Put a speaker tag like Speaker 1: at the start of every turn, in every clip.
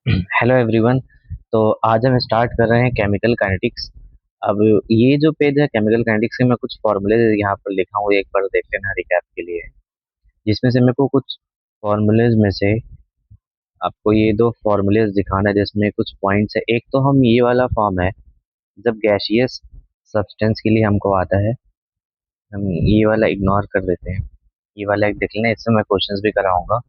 Speaker 1: Hello everyone. तो आज हम स्टार्ट कर रहे हैं केमिकल काइनेटिक्स। अब ये जो पेज है केमिकल काइनेटिक्स के, मैं कुछ फॉर्मूले यहाँ पर लिखा हूँ, एक बार देख लेना रिकैप के लिए। जिसमें से मेरे को कुछ फॉर्मूलेज में से आपको ये दो फॉर्मूलेज दिखाना है, जिसमें कुछ पॉइंट्स है। एक तो हम ये वाला फॉर्म है जब गैसियस सब्सटेंस के लिए हमको आता है, हम ये वाला इग्नोर कर देते हैं। ये वाला एक देख लेना, इससे मैं क्वेश्चंस भी कराऊंगा।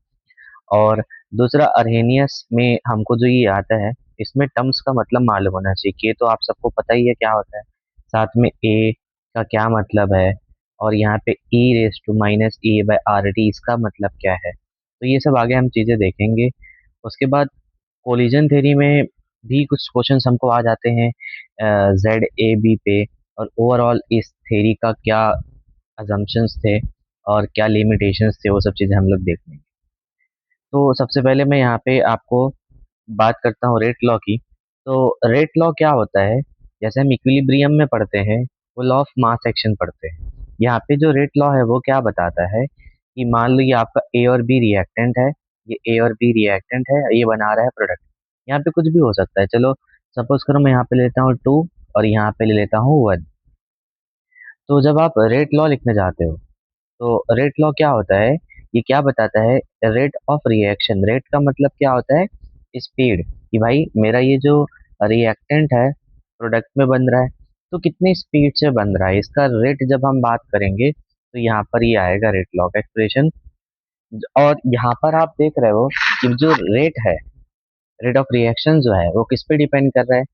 Speaker 1: और दूसरा अर्हेनियस में हमको जो ये आता है, इसमें टर्म्स का मतलब मालूम होना चाहिए। के तो आप सबको पता ही है क्या होता है, साथ में ए का क्या मतलब है, और यहाँ पे e raise to minus a by r t इसका मतलब क्या है। तो ये सब आगे हम चीज़ें देखेंगे। उसके बाद कोलिजन थ्योरी में भी कुछ क्वेश्चंस हमको आ जाते हैं जेड ए बी पे, और ओवरऑल इस थ्योरी का क्या अजम्पशंस थे और क्या लिमिटेशंस थे, वो सब चीज़ें हम लोग देखेंगे। तो सबसे पहले मैं यहाँ पे आपको बात करता हूँ रेट लॉ की। तो रेट लॉ क्या होता है, जैसे हम इक्विलिब्रियम में पढ़ते हैं, वो लॉ ऑफ मास एक्शन पढ़ते हैं। यहाँ पे जो रेट लॉ है वो क्या बताता है कि मान लो ये आपका ए और बी रिएक्टेंट है, ये ए और बी रिएक्टेंट है, ये बना रहा है प्रोडक्ट। यहाँ पे कुछ भी हो सकता है। चलो सपोज करो मैं यहाँ पे ले लेता हूँ 2 और यहाँ पे ले लेता हूँ 1। तो जब आप रेट लॉ लिखने जाते हो, तो रेट लॉ क्या होता है, ये क्या बताता है, रेट ऑफ रिएक्शन। रेट का मतलब क्या होता है, स्पीड। कि भाई मेरा ये जो रिएक्टेंट है प्रोडक्ट में बन रहा है, तो कितनी स्पीड से बन रहा है, इसका रेट जब हम बात करेंगे तो यहाँ पर ये आएगा रेट लॉ का एक्सप्रेशन। और यहाँ पर आप देख रहे हो कि जो रेट है, रेट ऑफ रिएक्शन जो है वो किस पे डिपेंड कर रहा है,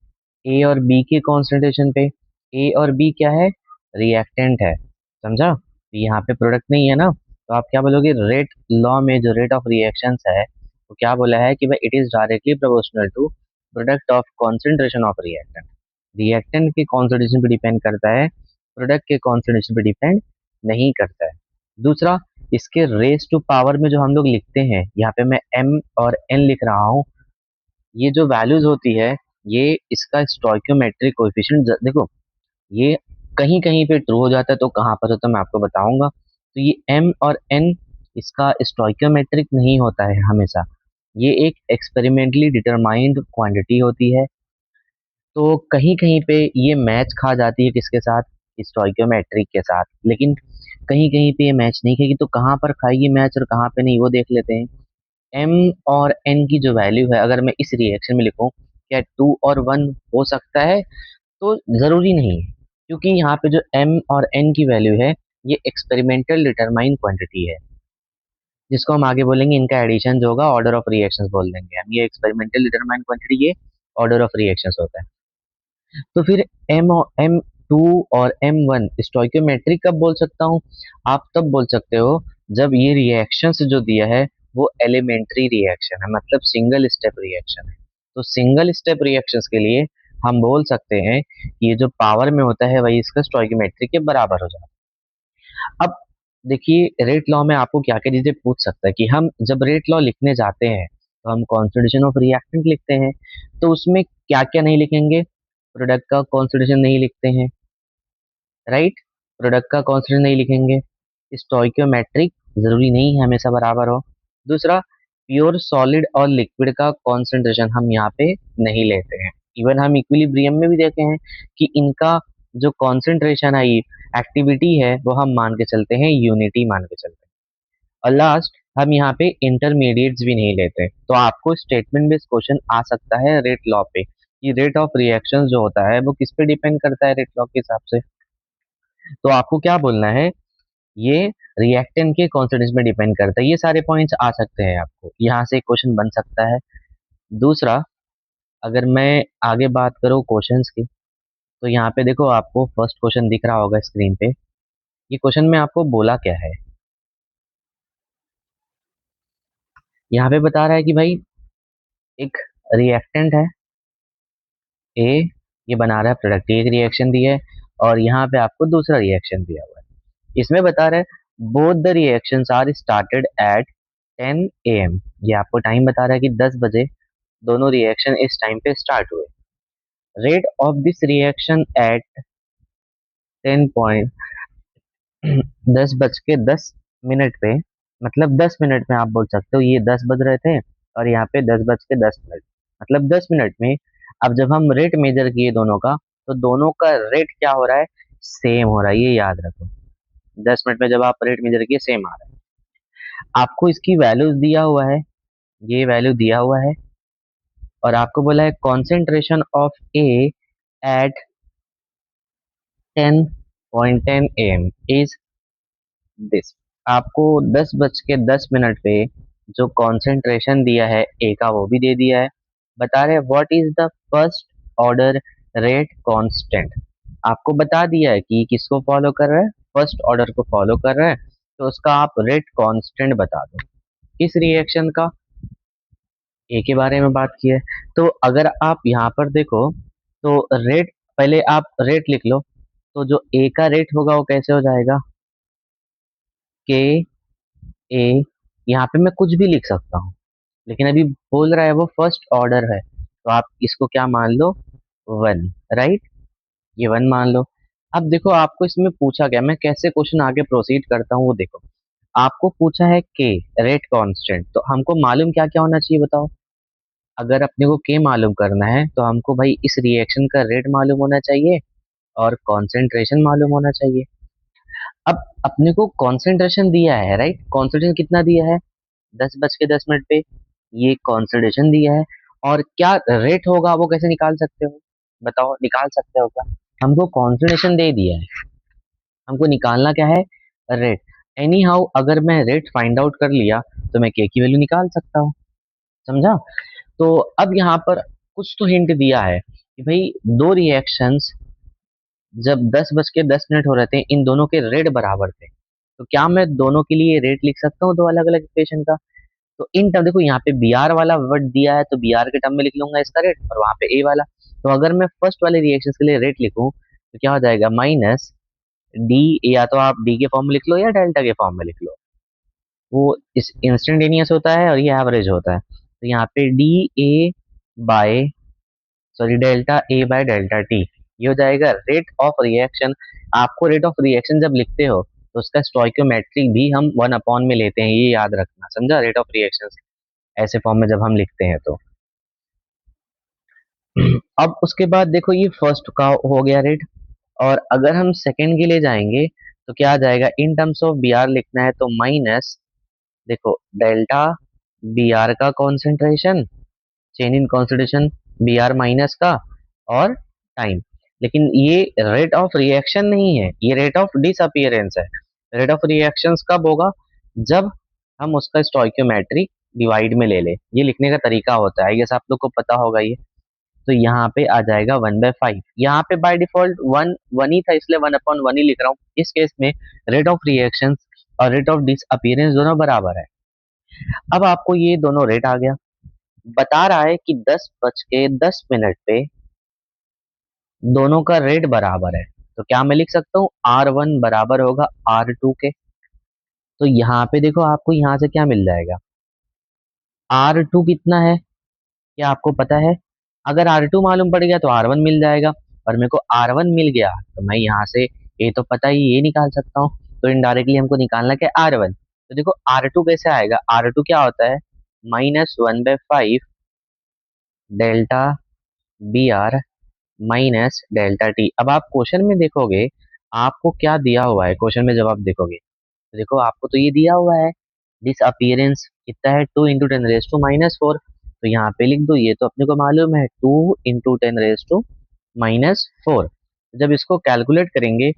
Speaker 1: ए और बी के कॉन्सेंट्रेशन पे। ए और बी क्या है, रिएक्टेंट है, समझा। तो यहाँ पे प्रोडक्ट नहीं है ना, तो आप क्या बोलोगे, रेट लॉ में जो रेट ऑफ रिएक्शंस है वो क्या बोला है कि भाई it is directly proportional to product of concentration of reactant. Reactant के कॉन्सेंट्रेशन पे डिपेंड करता है, प्रोडक्ट के कॉन्सेंट्रेशन पे डिपेंड नहीं करता है। दूसरा, इसके रेस टू पावर में जो हम लोग लिखते हैं, यहाँ पे मैं एम और एन लिख रहा हूँ, ये जो वैल्यूज होती है, ये इसका स्टोइकियोमेट्रिक कोएफिशिएंट देखो, ये कहीं कहीं पे ट्रू हो जाता है, तो कहाँ पर होता है मैं आपको बताऊंगा। तो ये एम और एन इसका स्टोइकियोमेट्रिक नहीं होता है हमेशा, ये एक एक्सपेरिमेंटली डिटरमाइंड क्वांटिटी होती है। तो कहीं कहीं पे ये मैच खा जाती है किसके साथ, स्टोइकियोमेट्रिक के साथ, लेकिन कहीं कहीं पे ये मैच नहीं खाएगी। तो कहाँ पर खाएगी मैच और कहाँ पे नहीं, वो देख लेते हैं। एम और एन की जो वैल्यू है, अगर मैं इस रिएक्शन में लिखूं, क्या 2 और 1 हो सकता है, तो जरूरी नहीं है, क्योंकि यहाँ पे जो एम और एन की वैल्यू है, ये एक्सपेरिमेंटल डिटरमाइन क्वांटिटी है, जिसको हम आगे बोलेंगे इनका एडिशन जो होगा ऑर्डर ऑफ रिएक्शंस बोल देंगे हम। ये एक्सपेरिमेंटल डिटरमाइन क्वांटिटी, ये ऑर्डर ऑफ रिएक्शंस होता है। तो फिर M2 और M1 स्टोइकियोमेट्रिक कब बोल सकता हूँ, आप तब बोल सकते हो जब ये रिएक्शंस जो दिया है वो एलिमेंट्री रिएक्शन है, मतलब सिंगल स्टेप रिएक्शन है। तो सिंगल स्टेप रिएक्शंस के लिए हम बोल सकते हैं कि ये जो पावर में होता है वही इसका स्टोइकियोमेट्रिक के बराबर हो जाता है। अब देखिए रेट लॉ में आपको क्या क्या चीजें पूछ सकता है, कि हम जब रेट लॉ लिखने जाते हैं तो हम कॉन्सेंट्रेशन ऑफ रिएक्टेंट लिखते हैं, तो उसमें क्या क्या नहीं लिखेंगे, प्रोडक्ट का कॉन्सेंट्रेशन नहीं लिखते हैं, राइट, प्रोडक्ट का कॉन्सेंट्रेशन नहीं लिखेंगे। स्टोइकियोमेट्रिक जरूरी नहीं है हमेशा बराबर हो। दूसरा, प्योर सॉलिड और लिक्विड का कॉन्सेंट्रेशन हम यहाँ पे नहीं लेते हैं। इवन हम इक्विलिब्रियम में भी देखे हैं कि इनका जो कॉन्सेंट्रेशन है, एक्टिविटी है, वो हम मान के चलते हैं, यूनिटी मान के चलते हैं। और लास्ट, हम यहाँ पे इंटरमीडिएट्स भी नहीं लेते। तो आपको स्टेटमेंट बेस्ड क्वेश्चन आ सकता है रेट लॉ पे, कि रेट ऑफ रिएक्शन जो होता है वो किस पे डिपेंड करता है रेट लॉ के हिसाब से। तो आपको क्या बोलना है, ये रिएक्टेंट के कॉन्सेंट्रेशन में डिपेंड करता है। ये सारे पॉइंट्स आ सकते हैं, आपको यहाँ से क्वेश्चन बन सकता है। दूसरा, अगर मैं आगे बात करूँ क्वेश्चंस की, तो यहाँ पे देखो आपको फर्स्ट क्वेश्चन दिख रहा होगा स्क्रीन पे। ये क्वेश्चन में आपको बोला क्या है, यहाँ पे बता रहा है कि भाई एक रिएक्टेंट है ए, ये बना रहा है प्रोडक्ट, एक रिएक्शन दिया है, और यहाँ पे आपको दूसरा रिएक्शन दिया हुआ है। इसमें बता रहा है both the reactions are started at 10 AM। ये आपको टाइम बता रहा है कि 10 बजे दोनों रिएक्शन इस टाइम पे स्टार्ट हुए। Rate of this reaction at 10 10 बज के 10 मिनट पे, मतलब 10 मिनट में आप बोल सकते हो, ये 10 बज रहे थे और यहाँ पे 10 बज के 10 मिनट। मतलब 10 मिनट में। अब जब हम रेट मेजर किए दोनों का, तो दोनों का रेट क्या हो रहा है, सेम हो रहा है, ये याद रखो। 10 मिनट में जब आप रेट मेजर किए सेम आ रहा है। आपको इसकी वैल्यूज दिया हुआ है, ये वैल्यू दिया हुआ है, और आपको बोला है concentration of A at 10.10 am is this. आपको 10:10 पे जो कॉन्सेंट्रेशन दिया है ए का वो भी दे दिया है। बता रहे what is the first order rate constant. आपको बता दिया है कि किसको फॉलो कर रहा है, फर्स्ट ऑर्डर को फॉलो कर रहा है, तो उसका आप रेट कांस्टेंट बता दो। इस रिएक्शन का ए के बारे में बात की है। तो अगर आप यहाँ पर देखो, तो रेट, पहले आप रेट लिख लो। तो जो ए का रेट होगा वो कैसे हो जाएगा, के ए, यहाँ पे मैं कुछ भी लिख सकता हूँ, लेकिन अभी बोल रहा है वो फर्स्ट ऑर्डर है, तो आप इसको क्या मान लो, वन। राइट, ये वन मान लो। अब देखो आपको इसमें पूछा गया, मैं कैसे क्वेश्चन आगे प्रोसीड करता हूँ वो देखो। आपको पूछा है के रेट कांस्टेंट, तो हमको मालूम क्या क्या होना चाहिए बताओ। अगर अपने को के मालूम करना है तो हमको भाई इस रिएक्शन का रेट मालूम होना चाहिए और कॉन्सेंट्रेशन मालूम होना चाहिए। अब अपने को कॉन्सेंट्रेशन दिया है, राइट, कॉन्सेंट्रेशन कितना दिया है, 10:10 पे, ये कॉन्सेंट्रेशन दिया है। और क्या रेट होगा वो कैसे निकाल सकते हो, बताओ, निकाल सकते हो क्या। हमको कॉन्सेंट्रेशन दे दिया है, हमको निकालना क्या है, रेट। एनी हाउ अगर मैं रेट फाइंड आउट कर लिया तो मैं के की वैल्यू निकाल सकता हूँ। समझा। तो अब यहाँ पर कुछ तो हिंट दिया है कि भाई दो रिएक्शंस जब 10:10 हो रहे थे, इन दोनों के रेट बराबर थे, तो क्या मैं दोनों के लिए रेट लिख सकता हूँ, दो अलग अलग इक्वेशन का। तो इन टर्म देखो, यहाँ पे बी आर वाला वर्ड दिया है, तो बी आर के टर्म में लिख लूंगा इसका रेट, और वहां पे ए वाला। तो अगर मैं फर्स्ट वाले रिएक्शन के लिए रेट लिखूं तो क्या हो जाएगा, माइनस डी, या तो आप डी के फॉर्म में लिख लो या डेल्टा के फॉर्म में लिख लो, वो इस इंस्टेंटेनियस होता है और ये एवरेज होता है। तो यहाँ पे d A by, sorry, delta A by delta t, ये हो जाएगा रेट ऑफ रिएक्शन। आपको रेट ऑफ रिएक्शन जब लिखते हो तो उसका स्टोइकोमेट्रिक भी हम 1 अपॉन में लेते हैं, ये याद रखना, समझा, रेट ऑफ रिएक्शन ऐसे फॉर्म में जब हम लिखते हैं तो। अब उसके बाद देखो, ये फर्स्ट का हो गया रेट, और अगर हम सेकंड के लिए जाएंगे तो क्या आ जाएगा, in terms of B R लिखना है तो माइनस, देखो, डेल्टा बी आर का कॉन्सेंट्रेशन, change in concentration B R minus का, और टाइम। लेकिन ये रेट ऑफ रिएक्शन नहीं है, ये रेट ऑफ डिसअपियरेंस है। रेट ऑफ रिएक्शंस कब होगा, जब हम उसका स्टोइकियोमेट्रिक डिवाइड में ले ले, ये लिखने का तरीका होता है, आई गेस आप लोग को पता होगा ये। तो यहाँ पे आ जाएगा 1/5, यहाँ पे बाय डिफॉल्ट वन वन ही था, इसलिए 1/1 ही लिख रहा हूँ। इस केस में रेट ऑफ रिएक्शन और रेट ऑफ डिसअपियरेंस दोनों बराबर है। अब आपको ये दोनों रेट आ गया, बता रहा है कि 10:10 पे दोनों का रेट बराबर है, तो क्या मैं लिख सकता हूँ, R1 बराबर होगा R2 के। तो यहाँ पे देखो आपको यहाँ से क्या मिल जाएगा, R2 कितना है, क्या आपको पता है। अगर R2 मालूम पड़ गया तो R1 मिल जाएगा, और मेरे को R1 मिल गया तो मैं यहाँ से ये तो पता ही, ये निकाल सकता हूँ। तो इनडायरेक्टली हमको निकालना क्या, R1। तो देखो R2 कैसे आएगा, R2 क्या होता है, -1/5 delta B R minus delta t. अब आप क्वेश्चन में देखोगे आपको क्या दिया हुआ है, क्वेश्चन में जब आप देखोगे तो देखो आपको तो ये दिया हुआ है, डिस अपीयरेंस कितना है, 2 × 10⁻⁴। तो यहाँ पे लिख दो, ये तो अपने को मालूम है, 2 × 10⁻⁴। जब इसको कैलकुलेट करेंगे,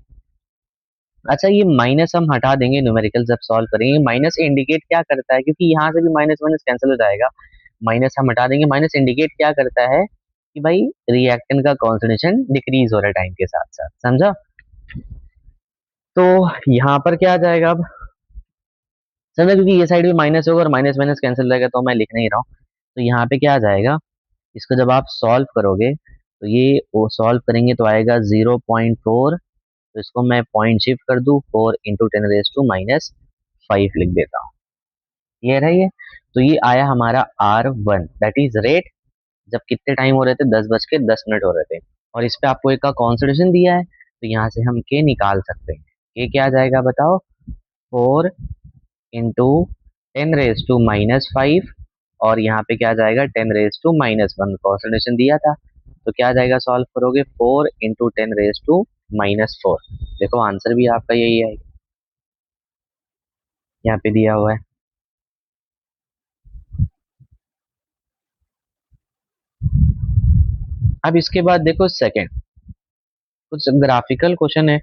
Speaker 1: अच्छा ये माइनस हम हटा देंगे, न्यूमेरिकल जब सॉल्व करेंगे, माइनस इंडिकेट क्या करता है, क्योंकि यहाँ से भी माइनस माइनस कैंसिल हो जाएगा, माइनस हम हटा देंगे। माइनस इंडिकेट क्या करता है कि भाई रिएक्टेंट का कॉन्सेंट्रेशन डिक्रीज हो रहा है टाइम के साथ साथ, समझा। तो यहाँ पर क्या आ जाएगा अब, समझा, क्योंकि ये साइड भी माइनस होगा और माइनस माइनस कैंसिल हो जाएगा, तो मैं लिख नहीं रहा हूँ। तो यहाँ पे क्या आ जाएगा, इसको जब आप सॉल्व करोगे तो ये वो सॉल्व करेंगे तो आएगा 0.4। तो इसको मैं पॉइंट शिफ्ट कर दूं, 4 × 10⁻⁵ लिख देता हूँ, ये रही है। तो ये आया हमारा R1, दैट इज रेट, जब कितने टाइम हो रहे थे, 10:10 हो रहे थे, और इस पे आपको एक का कॉन्सेंट्रेशन दिया है, तो यहाँ से हम के निकाल सकते हैं। के क्या आ जाएगा बताओ, 4 × 10⁻⁵ और यहाँ पे क्या जाएगा 10⁻⁻1 कॉन्सेंट्रेशन दिया था, तो क्या जाएगा सॉल्व करोगे 4 × 10⁻⁻4। देखो आंसर भी आपका यही है, यहाँ पे दिया हुआ है। अब इसके बाद देखो सेकंड, कुछ ग्राफिकल क्वेश्चन है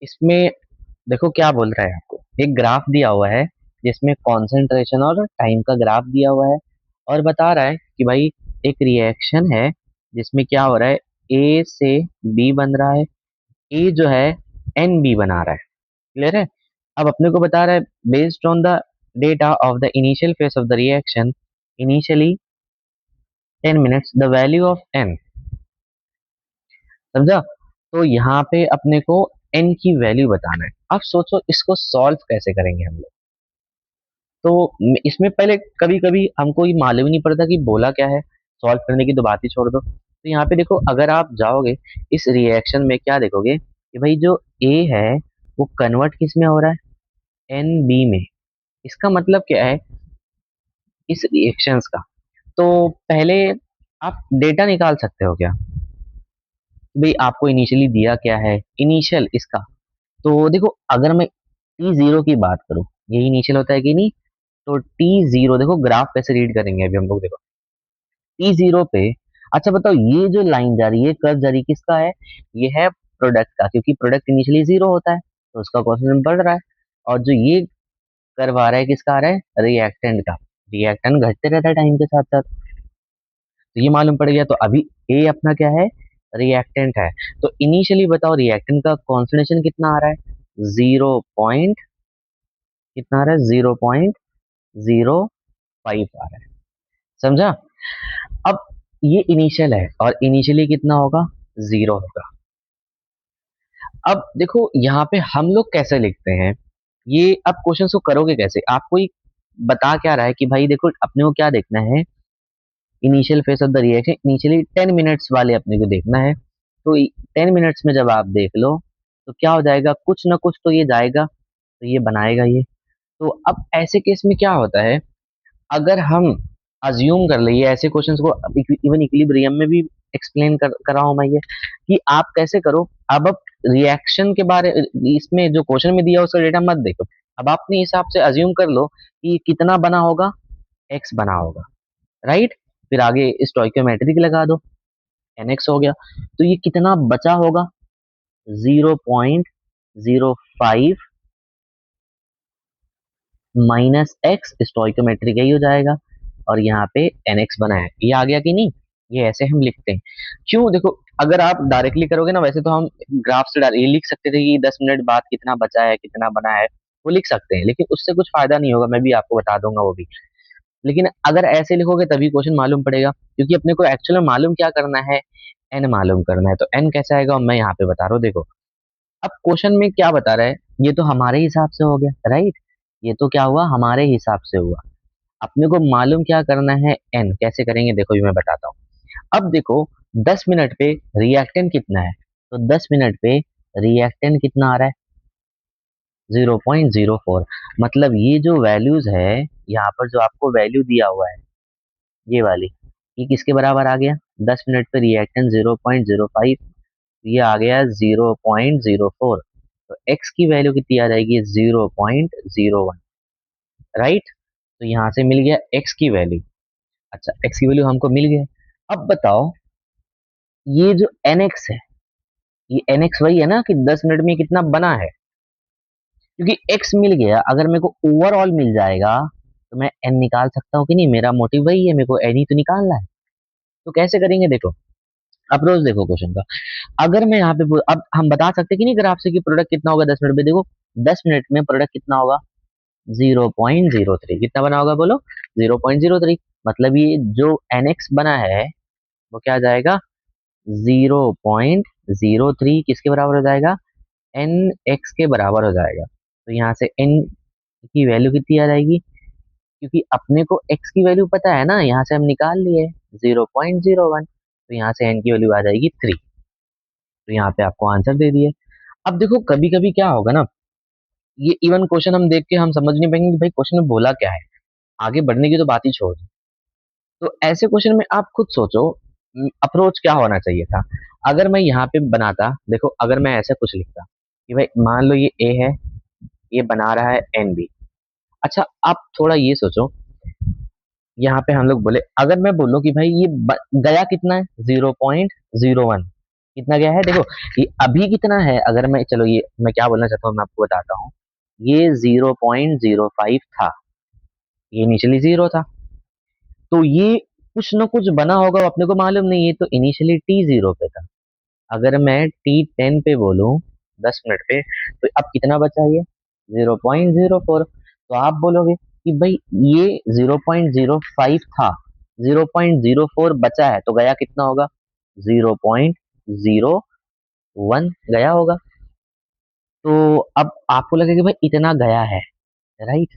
Speaker 1: इसमें। देखो क्या बोल रहा है, आपको एक ग्राफ दिया हुआ है जिसमें कंसंट्रेशन और टाइम का ग्राफ दिया हुआ है, और बता रहा है कि भाई एक रिएक्शन है जिसमें क्या हो रहा है, ए से बी बन रहा है, ए जो है एन बी बना रहा है। क्लियर है। अब अपने को बता रहा है based on the data of the initial phase of the reaction initially 10 minutes the value of n. समझा। तो यहाँ पे अपने को एन की वैल्यू बताना है। अब सोचो इसको सॉल्व कैसे करेंगे हम लोग। तो इसमें पहले कभी कभी हमको ये मालूम ही नहीं पड़ता कि बोला क्या है, सॉल्व करने की तो बात ही छोड़ दो। तो यहाँ पे देखो अगर आप जाओगे इस रिएक्शन में, क्या देखोगे कि भाई जो ए है वो कन्वर्ट किस में हो रहा है, एन बी में। इसका मतलब क्या है इस रिएक्शंस का। तो पहले आप डेटा निकाल सकते हो क्या, भाई आपको इनिशियली दिया क्या है, इनिशियल इसका। तो देखो अगर मैं T0 की बात करूं, ये इनिशियल होता है कि नहीं, तो T0 देखो ग्राफ कैसे रीड करेंगे अभी हम लोग। देखो T0 पे, अच्छा बताओ ये जो लाइन जा रही है, कर्व जा रही है, किसका है, ये है प्रोडक्ट का, क्योंकि प्रोडक्ट इनिशियली 0 होता है तो उसका कोएफिशिएंट बढ़ रहा है। और जो ये कर्व आ रहा है किसका आ रहा है, रिएक्टेंट का। रिएक्टेंट घटते रहता है टाइम के साथ साथ, तो ये मालूम पड़ गया। तो अभी ए अपना क्या है, रिएक्टेंट है। तो इनिशियली बताओ रिएक्टेंट का कॉन्सेंट्रेशन कितना आ रहा है, 0 कितना आ रहा है, 0.05 आ रहा है। समझा। अब ये इनिशियल है और इनिशियली कितना होगा, 0 होगा। अब देखो यहाँ पे हम लोग कैसे लिखते हैं, ये अब क्वेश्चन को करोगे कैसे, आपको ही बता क्या रहा है कि भाई देखो अपने को क्या देखना है, initial phase of the reaction initially 10 minutes वाले अपने को देखना है। तो 10 मिनट्स में जब आप देख लो तो क्या हो जाएगा, कुछ ना कुछ तो ये जाएगा, तो ये बनाएगा ये। तो अब ऐसे केस में क्या होता है, अगर हम अज्यूम कर ले, ये ऐसे क्वेश्चंस को इवन इक्विलिब्रियम में भी एक्सप्लेन कर रहा हूं मैं ये, कि आप कैसे करो। अब रिएक्शन के बारे, इसमें जो क्वेश्चन में दिया उसका डेटा मत देखो, अब अपने हिसाब से अज्यूम कर लो कि कितना बना होगा, एक्स बना होगा, राइट। फिर आगे स्टोइकोमेट्रिक लगा दो, एनएक्स हो गया। तो ये कितना बचा होगा, 0.05 माइनस एक्स, स्टोइकोमेट्रिक यही हो जाएगा। और यहाँ पे एनएक्स बना है, ये आ गया कि नहीं। ये ऐसे हम लिखते हैं। क्यों, देखो अगर आप डायरेक्टली करोगे ना, वैसे तो हम ग्राफ से ये लिख सकते थे कि 10 मिनट बाद कितना बचा है कितना बना है, वो लिख सकते हैं, लेकिन उससे कुछ फायदा नहीं होगा, मैं भी आपको बता दूंगा वो भी। लेकिन अगर ऐसे लिखोगे तभी क्वेश्चन मालूम पड़ेगा, क्योंकि अपने को एक्चुअल में मालूम क्या करना है, एन मालूम करना है। तो एन कैसे आएगा मैं यहाँ पे बता रहा हूँ, देखो अब क्वेश्चन में क्या बता रहा है, ये तो हमारे हिसाब से हो गया, राइट। ये तो क्या हुआ, हमारे हिसाब से हुआ। अपने को मालूम क्या करना है, एन कैसे करेंगे, देखो ये मैं बताता हूँ। अब देखो 10 मिनट पे रिएक्टेंट कितना है, तो 10 मिनट पे रिएक्टेंट कितना आ रहा है, 0.04। मतलब ये जो वैल्यूज है, यहाँ पर जो आपको वैल्यू दिया हुआ है ये वाली, ये किसके बराबर आ गया, 10 मिनट पे रिएक्टेंट 0.05, ये आ गया 0.04। तो एक्स की वैल्यू कितनी आ जाएगी, 0.01, राइट। तो यहाँ से मिल गया एक्स की वैल्यू। अच्छा एक्स की वैल्यू हमको मिल गया। अब बताओ ये जो एन एक्स है, ये एन एक्स वही है ना कि 10 मिनट में कितना बना है, क्योंकि एक्स मिल गया, अगर मेरे को ओवरऑल मिल जाएगा तो मैं एन निकाल सकता हूँ कि नहीं, मेरा मोटिव वही है, मेरे को एन ही तो निकालना है। तो कैसे करेंगे, देखो अप्रोच देखो क्वेश्चन का। अगर मैं यहाँ पे अब हम बता सकते हैं कि नहीं ग्राफ से कि प्रोडक्ट कितना होगा 10 मिनट में, देखो 10 मिनट में प्रोडक्ट कितना होगा, 0.03। कितना बना होगा बोलो, 0.03। मतलब ये जो एनएक्स बना है वो क्या आ जाएगा, 0.03 किसके बराबर हो जाएगा, एन एक्स के बराबर हो जाएगा। तो यहाँ से एन की वैल्यू कितनी आ जाएगी, क्योंकि अपने को एक्स की वैल्यू पता है ना, यहाँ से हम निकाल लिए 0.01, तो यहाँ से एन की वैल्यू आ जाएगी 3। तो यहाँ पे आपको आंसर दे दिए। अब देखो कभी कभी क्या होगा ना, ये इवन क्वेश्चन हम देख के हम समझ नहीं पाएंगे कि भाई क्वेश्चन में बोला क्या है, आगे बढ़ने की तो बात ही छोड़ दो। तो ऐसे क्वेश्चन में आप खुद सोचो अप्रोच क्या होना चाहिए था। अगर मैं यहाँ पे बनाता, देखो अगर मैं ऐसा कुछ लिखता कि भाई मान लो ये ए है, ये बना रहा है एन बी। अच्छा आप थोड़ा ये सोचो, यहाँ पे हम लोग बोले, अगर मैं बोलूं कि भाई ये गया कितना है 0.01, कितना गया है देखो, ये अभी कितना है, अगर मैं, चलो ये मैं क्या बोलना चाहता हूँ मैं आपको बताता हूँ। ये 0.05 था, ये इनिशियली जीरो था, तो ये कुछ ना कुछ बना होगा, वो अपने को मालूम नहीं, ये तो इनिशियली टी जीरो पे था। अगर मैं टी 10 पे बोलूं, 10 मिनट पे, तो अब कितना बचा ये 0.04। तो आप बोलोगे कि भाई ये 0.05 था, 0.04 बचा है, तो गया कितना होगा 0.01 गया होगा। तो अब आपको लगेगा कि भाई इतना गया है, राइट।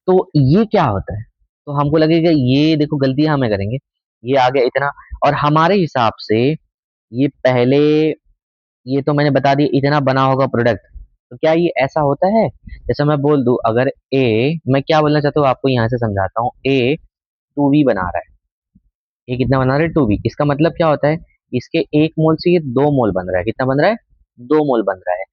Speaker 1: तो ये क्या होता है, तो हमको लगेगा ये देखो गलतियां हमें करेंगे, ये आ गया इतना, और हमारे हिसाब से ये पहले, ये तो मैंने बता दिया इतना बना होगा प्रोडक्ट। तो क्या ये ऐसा होता है, जैसे मैं बोल दूं अगर ए, मैं क्या बोलना चाहता हूँ आपको यहाँ से समझाता हूँ, ए 2B बना रहा है, ये कितना बना रहा है 2B, इसका मतलब क्या होता है, इसके 1 मोल से ये 2 मोल बन रहा है, कितना बन रहा है 2 मोल बन रहा है।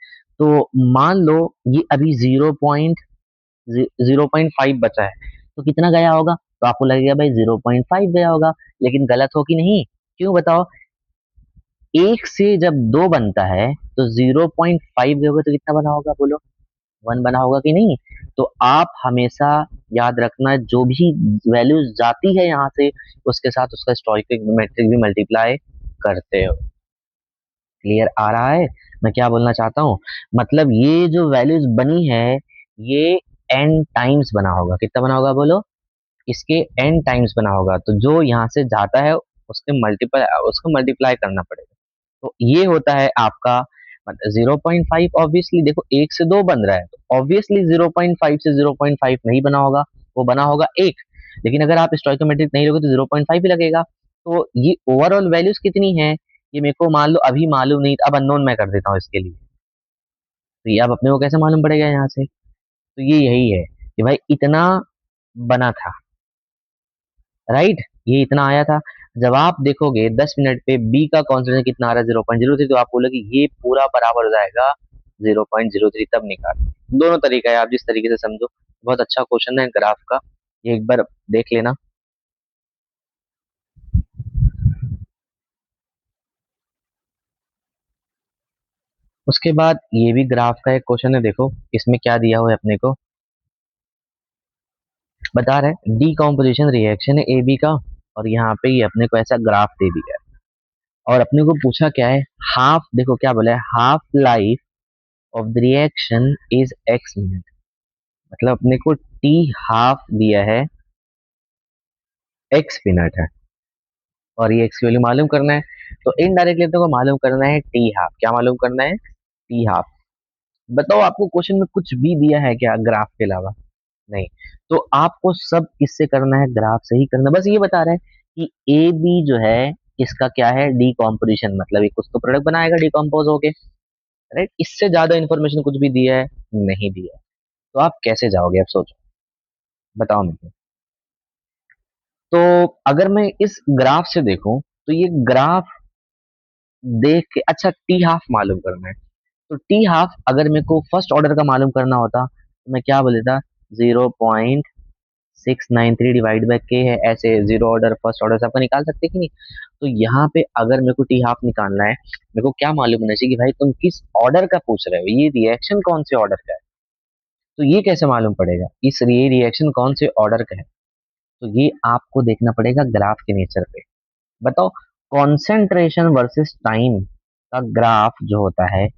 Speaker 1: तो मान लो ये अभी 0.05 बचा है, तो कितना गया होगा, तो आपको लगेगा भाई 0.5 गया होगा, लेकिन गलत हो कि नहीं, क्यों बताओ, एक से जब दो बनता है तो 0.5 गए होगा तो कितना बना होगा बोलो, 1 बना होगा कि नहीं। तो आप हमेशा याद रखना, जो भी वैल्यूज जाती है यहाँ से, उसके साथ उसका स्टोइकोमेट्रिक भी मल्टीप्लाई करते हो। क्लियर आ रहा है मैं क्या बोलना चाहता हूँ, मतलब ये जो वैल्यूज बनी है, ये एन टाइम्स बना होगा, कितना बना होगा बोलो, इसके एन टाइम्स बना होगा, तो जो यहाँ से जाता है उसको मल्टीप्लाई करना पड़ेगा। तो ये होता है आपका 0.5, ऑब्वियसली देखो एक से दो बन रहा है, तो ऑब्वियसली 0.5 से 0.5 नहीं बना होगा, वो बना होगा एक। लेकिन अगर आप स्टोइकोमेट्रिक नहीं लोगे तो 0.5 ही लगेगा। तो ये ओवरऑल वैल्यूज कितनी है, ये मेरे को मान लो अभी मालूम नहीं, अब अननोन मैं कर देता हूँ इसके लिए। तो ये अब अपने को कैसे मालूम पड़ेगा यहाँ से, तो ये यही है कि भाई इतना बना था, राइट, ये इतना आया था। जब आप देखोगे 10 मिनट पे बी का कॉन्सेंट्रेशन कितना आ रहा है 0.03, तो आप बोलोगे ये पूरा बराबर हो जाएगा 0.03, तब निकाल। दोनों तरीका है, आप जिस तरीके से समझो। बहुत अच्छा क्वेश्चन है ग्राफ का, ये एक बार देख लेना। उसके बाद ये भी ग्राफ का एक क्वेश्चन है, देखो इसमें क्या दिया हुआ है अपने को, बता रहा है डीकॉम्पोजिशन रिएक्शन है ए बी का, और यहाँ पे ये अपने को ऐसा ग्राफ दे दिया है, और अपने को पूछा क्या है, हाफ, देखो क्या बोला है, half life of the reaction is x minute, मतलब अपने को टी हाफ दिया है, एक्स मिनट है, और ये एक्स की वैल्यू मालूम करना है। तो इनडायरेक्टली अपने को मालूम करना है टी हाफ, क्या मालूम करना है टी हाफ। बताओ आपको क्वेश्चन में कुछ भी दिया है क्या ग्राफ के अलावा, नहीं। तो आपको सब किससे करना है, ग्राफ से ही करना है। बस ये बता रहा है कि ए बी जो है इसका क्या है डीकॉम्पोजिशन, मतलब ये कुछ तो प्रोडक्ट बनाएगा डिकम्पोज होके, राइट। इससे ज्यादा इन्फॉर्मेशन कुछ भी दिया है नहीं दिया है। तो आप कैसे जाओगे, अब सोचो, बताओ मुझे। तो अगर मैं इस ग्राफ से देखूं, तो ये ग्राफ देख के, अच्छा टी हाफ मालूम करना है, तो टी हाफ अगर मेरे को फर्स्ट ऑर्डर का मालूम करना होता, तो मैं क्या बोल देता, 0.693 डिवाइड बाई के है, ऐसे जीरो ऑर्डर फर्स्ट ऑर्डर से आपको निकाल सकते कि नहीं। तो यहाँ पे अगर मेरे को टी हाफ निकालना है, मेरे को क्या मालूम होना चाहिए कि भाई तुम किस ऑर्डर का पूछ रहे हो, ये रिएक्शन कौन से ऑर्डर का है। तो ये कैसे मालूम पड़ेगा, ये रिएक्शन कौन से ऑर्डर का है, तो ये आपको देखना पड़ेगा ग्राफ के नेचर पे। बताओ, कॉन्सेंट्रेशन वर्सेस टाइम का ग्राफ जो होता है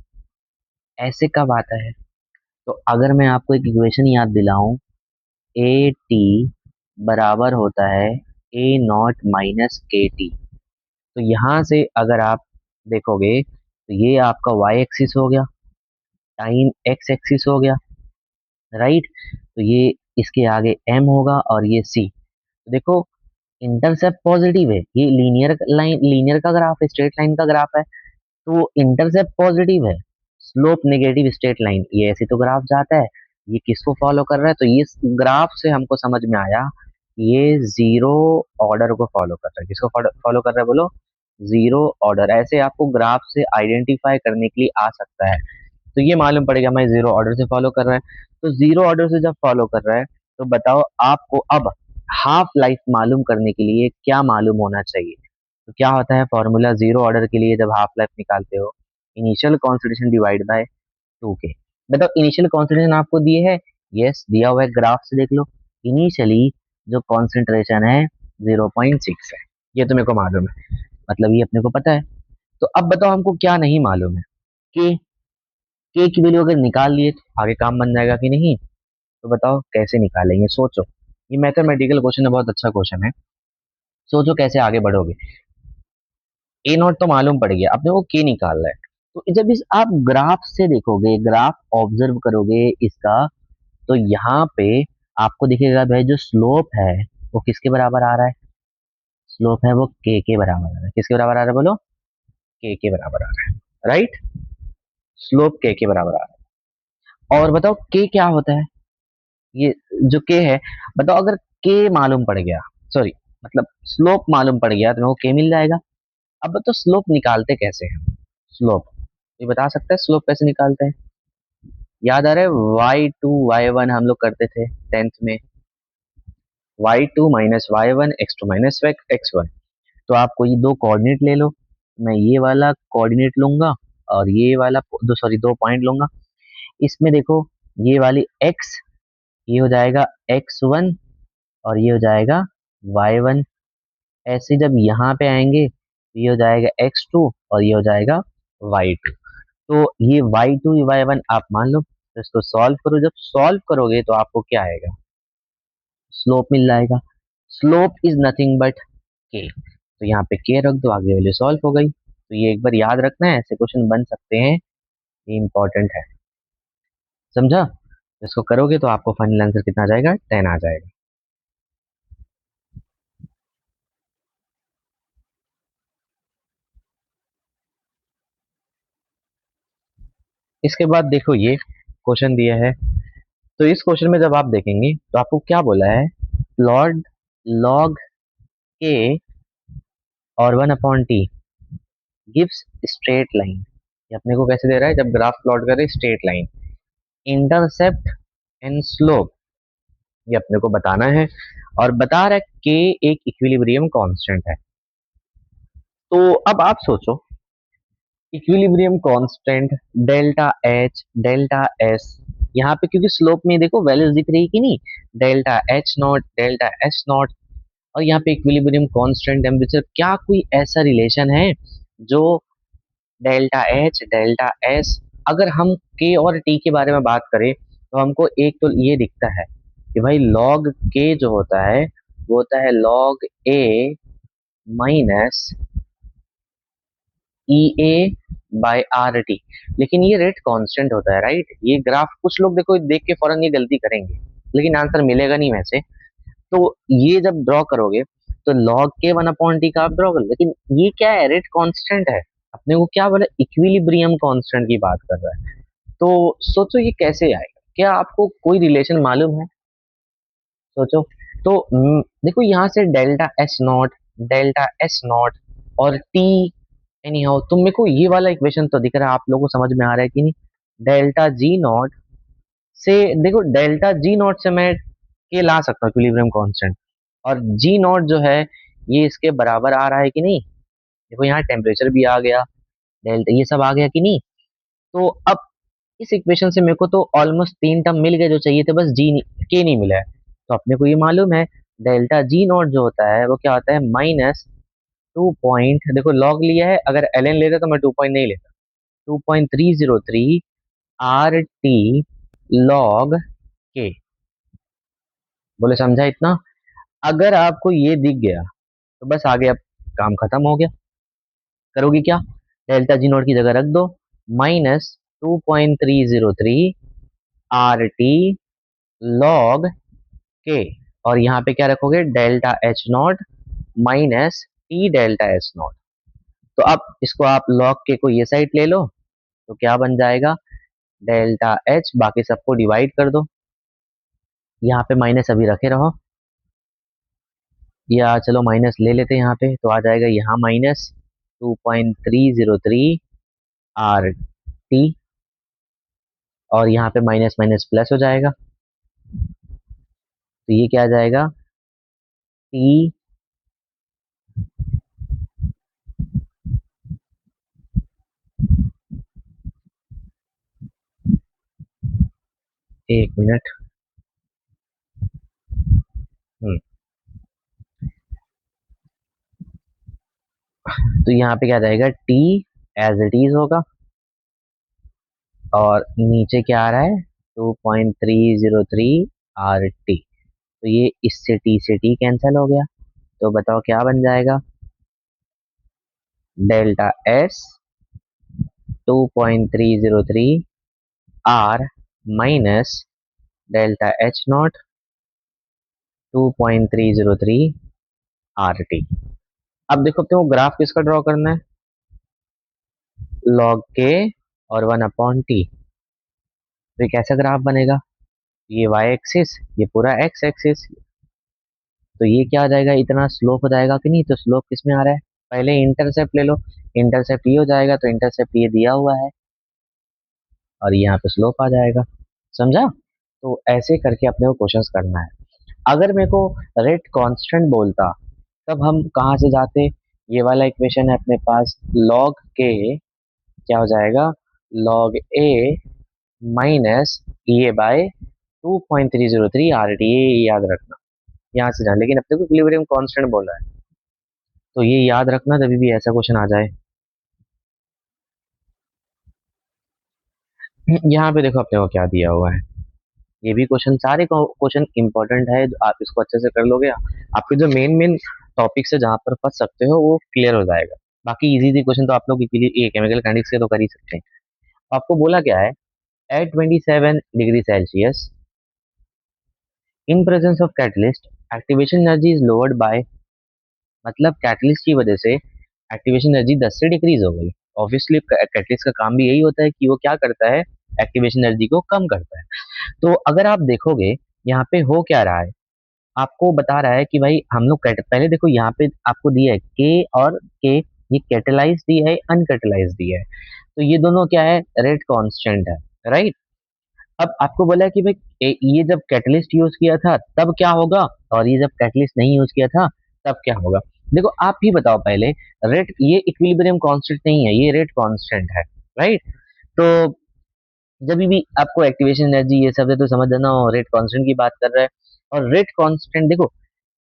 Speaker 1: ऐसे कब आता है। तो अगर मैं आपको एक इक्वेशन याद दिलाऊं, ए टी बराबर होता है ए नॉट माइनस के टी। तो यहाँ से अगर आप देखोगे, तो ये आपका वाई एक्सिस हो गया, टाइम एक्स एक्सिस हो गया, राइट। तो ये इसके आगे एम होगा और ये सी। तो देखो इंटरसेप्ट पॉजिटिव है, ये लीनियर लाइन, लीनियर का ग्राफ है, स्ट्रेट लाइन का ग्राफ है, तो इंटरसेप्ट पॉजिटिव है, स्लोप नेगेटिव स्ट्रेट लाइन, ये ऐसे तो ग्राफ जाता है, ये किसको फॉलो कर रहा है, तो ये ग्राफ से हमको समझ में आया ये जीरो ऑर्डर को फॉलो कर रहा है। किसको फॉलो कर रहा है बोलो? Zero order. ऐसे आपको ग्राफ से आइडेंटिफाई करने के लिए आ सकता है। तो ये मालूम पड़ेगा मैं जीरो ऑर्डर से फॉलो कर रहा है। तो जीरो ऑर्डर से जब फॉलो कर रहा है तो बताओ आपको अब हाफ लाइफ मालूम करने के लिए क्या मालूम होना चाहिए? तो क्या होता है फॉर्मूला जीरो ऑर्डर के लिए जब हाफ लाइफ निकालते हो? Initial concentration divide by 2k। बताओ इनिशियल कॉन्सेंट्रेशन आपको दिए है? यस दिया हुआ है, ग्राफ से देख लो। इनिशियली जो कॉन्सेंट्रेशन है 0.6 है, ये तो मेरे को मालूम है, मतलब ये अपने को पता है। तो अब बताओ हमको क्या नहीं मालूम है? के के की वैल्यू अगर निकाल लिए तो आगे काम बन जाएगा कि नहीं? तो बताओ कैसे निकालेंगे, सोचो। ये मैथमेटिकल क्वेश्चन है, बहुत अच्छा क्वेश्चन है। सोचो कैसे आगे बढ़ोगे। ए नॉट तो मालूम पड़ गया, अपने को के निकालना है। तो जब इस आप ग्राफ से देखोगे, ग्राफ ऑब्जर्व करोगे इसका, तो यहाँ पे आपको दिखेगा भाई जो स्लोप है वो किसके बराबर आ रहा है? स्लोप है वो के बराबर आ रहा है। किसके बराबर आ रहा है बोलो? के बराबर आ रहा है, राइट। स्लोप के बराबर आ रहा है। और बताओ के क्या होता है? ये जो के है, बताओ अगर के मालूम पड़ गया, सॉरी मतलब स्लोप मालूम पड़ गया तो मेरे को के मिल जाएगा। अब बताओ स्लोप निकालते कैसे हैं? स्लोप ये बता सकता है स्लोप कैसे निकालते हैं? याद आ रहा है y2 y1 हम लोग करते थे 10th में। y2 minus y1 x2 minus x1। तो आपको ये दो कोऑर्डिनेट ले लो। मैं ये वाला कोऑर्डिनेट लूंगा और ये वाला दो, सॉरी दो पॉइंट लूंगा। इसमें देखो ये वाली x, ये हो जाएगा x1 और ये हो जाएगा y1। ऐसे जब यहाँ पे आएंगे तो ये हो जाएगा x2 और ये हो जाएगा y2। तो ये y2 y1 आप मान लो। तो इसको सॉल्व करो, जब सॉल्व करोगे तो आपको क्या आएगा? स्लोप मिल जाएगा। स्लोप इज नथिंग बट के। तो यहाँ पे के रख दो, आगे वैल्यू सॉल्व हो गई। तो ये एक बार याद रखना है, ऐसे क्वेश्चन बन सकते हैं, ये इंपॉर्टेंट है। समझा? इसको करोगे तो आपको फाइनल आंसर कितना आ जाएगा? 10 आ जाएगा। इसके बाद देखो ये क्वेश्चन दिया है। तो इस क्वेश्चन में जब आप देखेंगे तो आपको क्या बोला है? लॉर्ड लॉग के और 1/t गिव्स स्ट्रेट लाइन। ये अपने को कैसे दे रहा है? जब ग्राफ प्लॉट करे straight line, intercept and slope, ये अपने को बताना है। और बता रहा है के एक इक्विलिब्रियम कांस्टेंट है। तो अब आप सोचो equilibrium constant delta H delta S, यहाँ पे क्योंकि स्लोप में देखो वैल्यूज दिख रही है कि नहीं? Delta H not delta S not, और यहाँ पे इक्विलिब्रियम कांस्टेंट टेम्परेचर, क्या कोई ऐसा रिलेशन है जो डेल्टा एच डेल्टा एस? अगर हम के और टी के बारे में बात करें तो हमको एक तो ये दिखता है कि भाई लॉग के जो होता है वो होता है log A minus E A by r T. लेकिन ये रेट कांस्टेंट होता है, राइट। ये ग्राफ कुछ लोग देखो देख के फौरन ये गलती करेंगे, लेकिन आंसर मिलेगा नहीं वैसे। तो ये जब ड्रॉ करोगे तो लॉग के 1/t का आप ड्रॉ करो, लेकिन ये क्या है? रेट कांस्टेंट है। अपने को क्या बोला? इक्विलिब्रियम कांस्टेंट की बात कर रहा है। तो सोचो ये कैसे आएगा? क्या आपको कोई रिलेशन मालूम है? सोचो। तो देखो यहाँ से डेल्टा एस नॉट और टी एनी हाउ, तो मेरे को ये वाला इक्वेशन तो दिख रहा है, आप लोगों को समझ में आ रहा है कि नहीं? डेल्टा जी नॉट से, देखो डेल्टा जी नॉट से मैं के ला सकता हूँ इक्विलिब्रियम कांस्टेंट, और जी नॉट जो है ये इसके बराबर आ रहा है कि नहीं? देखो यहाँ टेम्परेचर भी आ गया, डेल्टा ये सब आ गया कि नहीं? तो अब इस इक्वेशन से मेरे को तो ऑलमोस्ट तीन टर्म मिल गए जो चाहिए थे, बस जी के नहीं मिला है। तो अपने को ये मालूम है डेल्टा जी नॉट जो होता है वो क्या होता है? माइनस 2 पॉइंट, देखो लॉग लिया है, अगर एल एन लेता तो मैं 2 पॉइंट नहीं लेता, 2.303 आर टी लॉग के। बोले समझा इतना? अगर आपको ये दिख गया तो बस आगे अब काम खत्म हो गया। करोगे क्या? डेल्टा जी नोट की जगह रख दो -2.303 आर टी लॉग के, और यहाँ पे क्या रखोगे? Delta H not minus T delta H not. तो अब इसको आप लॉग के को ये साइड ले लो तो क्या बन जाएगा? डेल्टा एच, बाकी सबको डिवाइड कर दो, यहाँ पे माइनस अभी रखे रहो, या चलो माइनस ले लेते हैं यहाँ पे, तो आ जाएगा यहाँ माइनस 2.303 आर टी, और यहाँ पे माइनस माइनस प्लस हो जाएगा, तो ये क्या आ जाएगा, टी, एक मिनट। हम्म, तो यहाँ पे क्या आ जाएगा, टी एज इट इज होगा, और नीचे क्या आ रहा है, 2.303 आर टी, तो ये इससे टी से टी कैंसिल हो गया, तो बताओ क्या बन जाएगा, delta S 2.303 R minus delta H naught 2.303 R T. अब देखो तुमको ग्राफ किसका ड्रॉ करना है, लॉग के और 1/t, तो ये कैसा ग्राफ बनेगा, ये वाई एक्सिस, ये पूरा एक्स एक्सिस, तो ये क्या आ जाएगा, इतना स्लोप हो जाएगा कि नहीं, तो स्लोप किस में आ रहा है, पहले इंटरसेप्ट ले लो, इंटरसेप्ट ये हो जाएगा, तो इंटरसेप्ट ये दिया हुआ है, और यहाँ पे स्लोप आ जाएगा, समझा। तो ऐसे करके अपने को क्वेश्चंस करना है। अगर मेरे को रेट कांस्टेंट बोलता, तब हम कहाँ से जाते, ये वाला इक्वेशन है अपने पास, लॉग के क्या हो जाएगा, लॉग ए माइनस ये बाय 2.303 आर टी, ये याद रखना, यहाँ से जाना, लेकिन अब तक इक्विलिब्रियम कांस्टेंट बोल रहा है, तो ये याद रखना जब भी ऐसा क्वेश्चन आ जाए। यहाँ पे देखो अपने को क्या दिया हुआ है, ये भी क्वेश्चन, सारे क्वेश्चन इंपॉर्टेंट है, आप इसको अच्छे से कर लोगे, आपके जो मेन मेन टॉपिक्स है जहाँ पर फंस सकते हो वो क्लियर हो जाएगा। बाकी इजी इजी क्वेश्चन तो आप लोग के लिए केमिकल काइनेटिक्स के तो कर ही सकते हैं। आपको बोला क्या है, at 27 degree Celsius in presence of catalyst activation energy is lowered by, मतलब कैटलिस्ट की वजह से एक्टिवेशन एनर्जी 10 से डिक्रीज हो गई। ऑब्वियसली कैटलिस्ट का काम भी यही होता है कि वो क्या करता है, एक्टिवेशन एनर्जी को कम करता है। तो अगर आप देखोगे यहाँ पे हो क्या रहा है, आपको बता रहा है कि भाई हम लोग पहले देखो यहाँ पे आपको दिया है के और के, ये कैटेलाइज दिया है, अनकैटेलाइज दिया है, तो ये दोनों क्या है, रेट कांस्टेंट है, राइट। अब आपको बोला है कि भाई ये जब कैटलिस्ट यूज किया था तब क्या होगा, और ये जब कैटलिस्ट नहीं यूज किया था तब क्या होगा। देखो आप ही बताओ पहले, रेट ये इक्विलिब्रियम कांस्टेंट नहीं है, ये रेट कांस्टेंट है, राइट। तो जब भी आपको एक्टिवेशन एनर्जी ये सब है तो समझ जाना रेट कांस्टेंट की बात कर रहा है। और रेट कांस्टेंट देखो,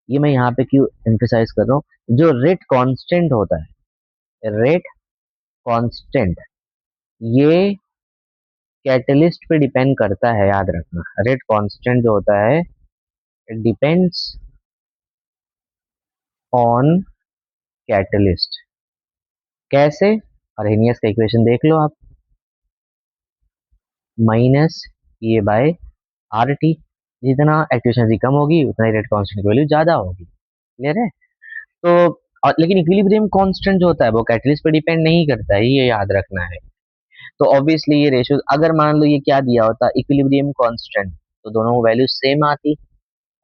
Speaker 1: ये मैं यहाँ पे क्यों एम्फेसाइज कर रहा हूँ, जो रेट कांस्टेंट होता है, रेट कांस्टेंट, ये कैटलिस्ट पे डिपेंड करता है, याद रखना, रेट कांस्टेंट जो होता है डिपेंड्स ऑन कैटलिस्ट। कैसे, अरेनियस का इक्वेशन देख लो आप, माइनस ये बाय आर टी, जितना एक्टिवेशन एनर्जी कम होगी उतना ही रेट कांस्टेंट की वैल्यू ज्यादा होगी, क्लियर है। तो लेकिन इक्विलिब्रियम कांस्टेंट जो होता है वो कैटलिस्ट पे डिपेंड नहीं करता है, ये याद रखना है। तो ऑब्वियसली ये रेशियो, अगर मान लो ये क्या दिया होता, इक्विलिब्रियम कांस्टेंट, तो दोनों वैल्यू सेम आती,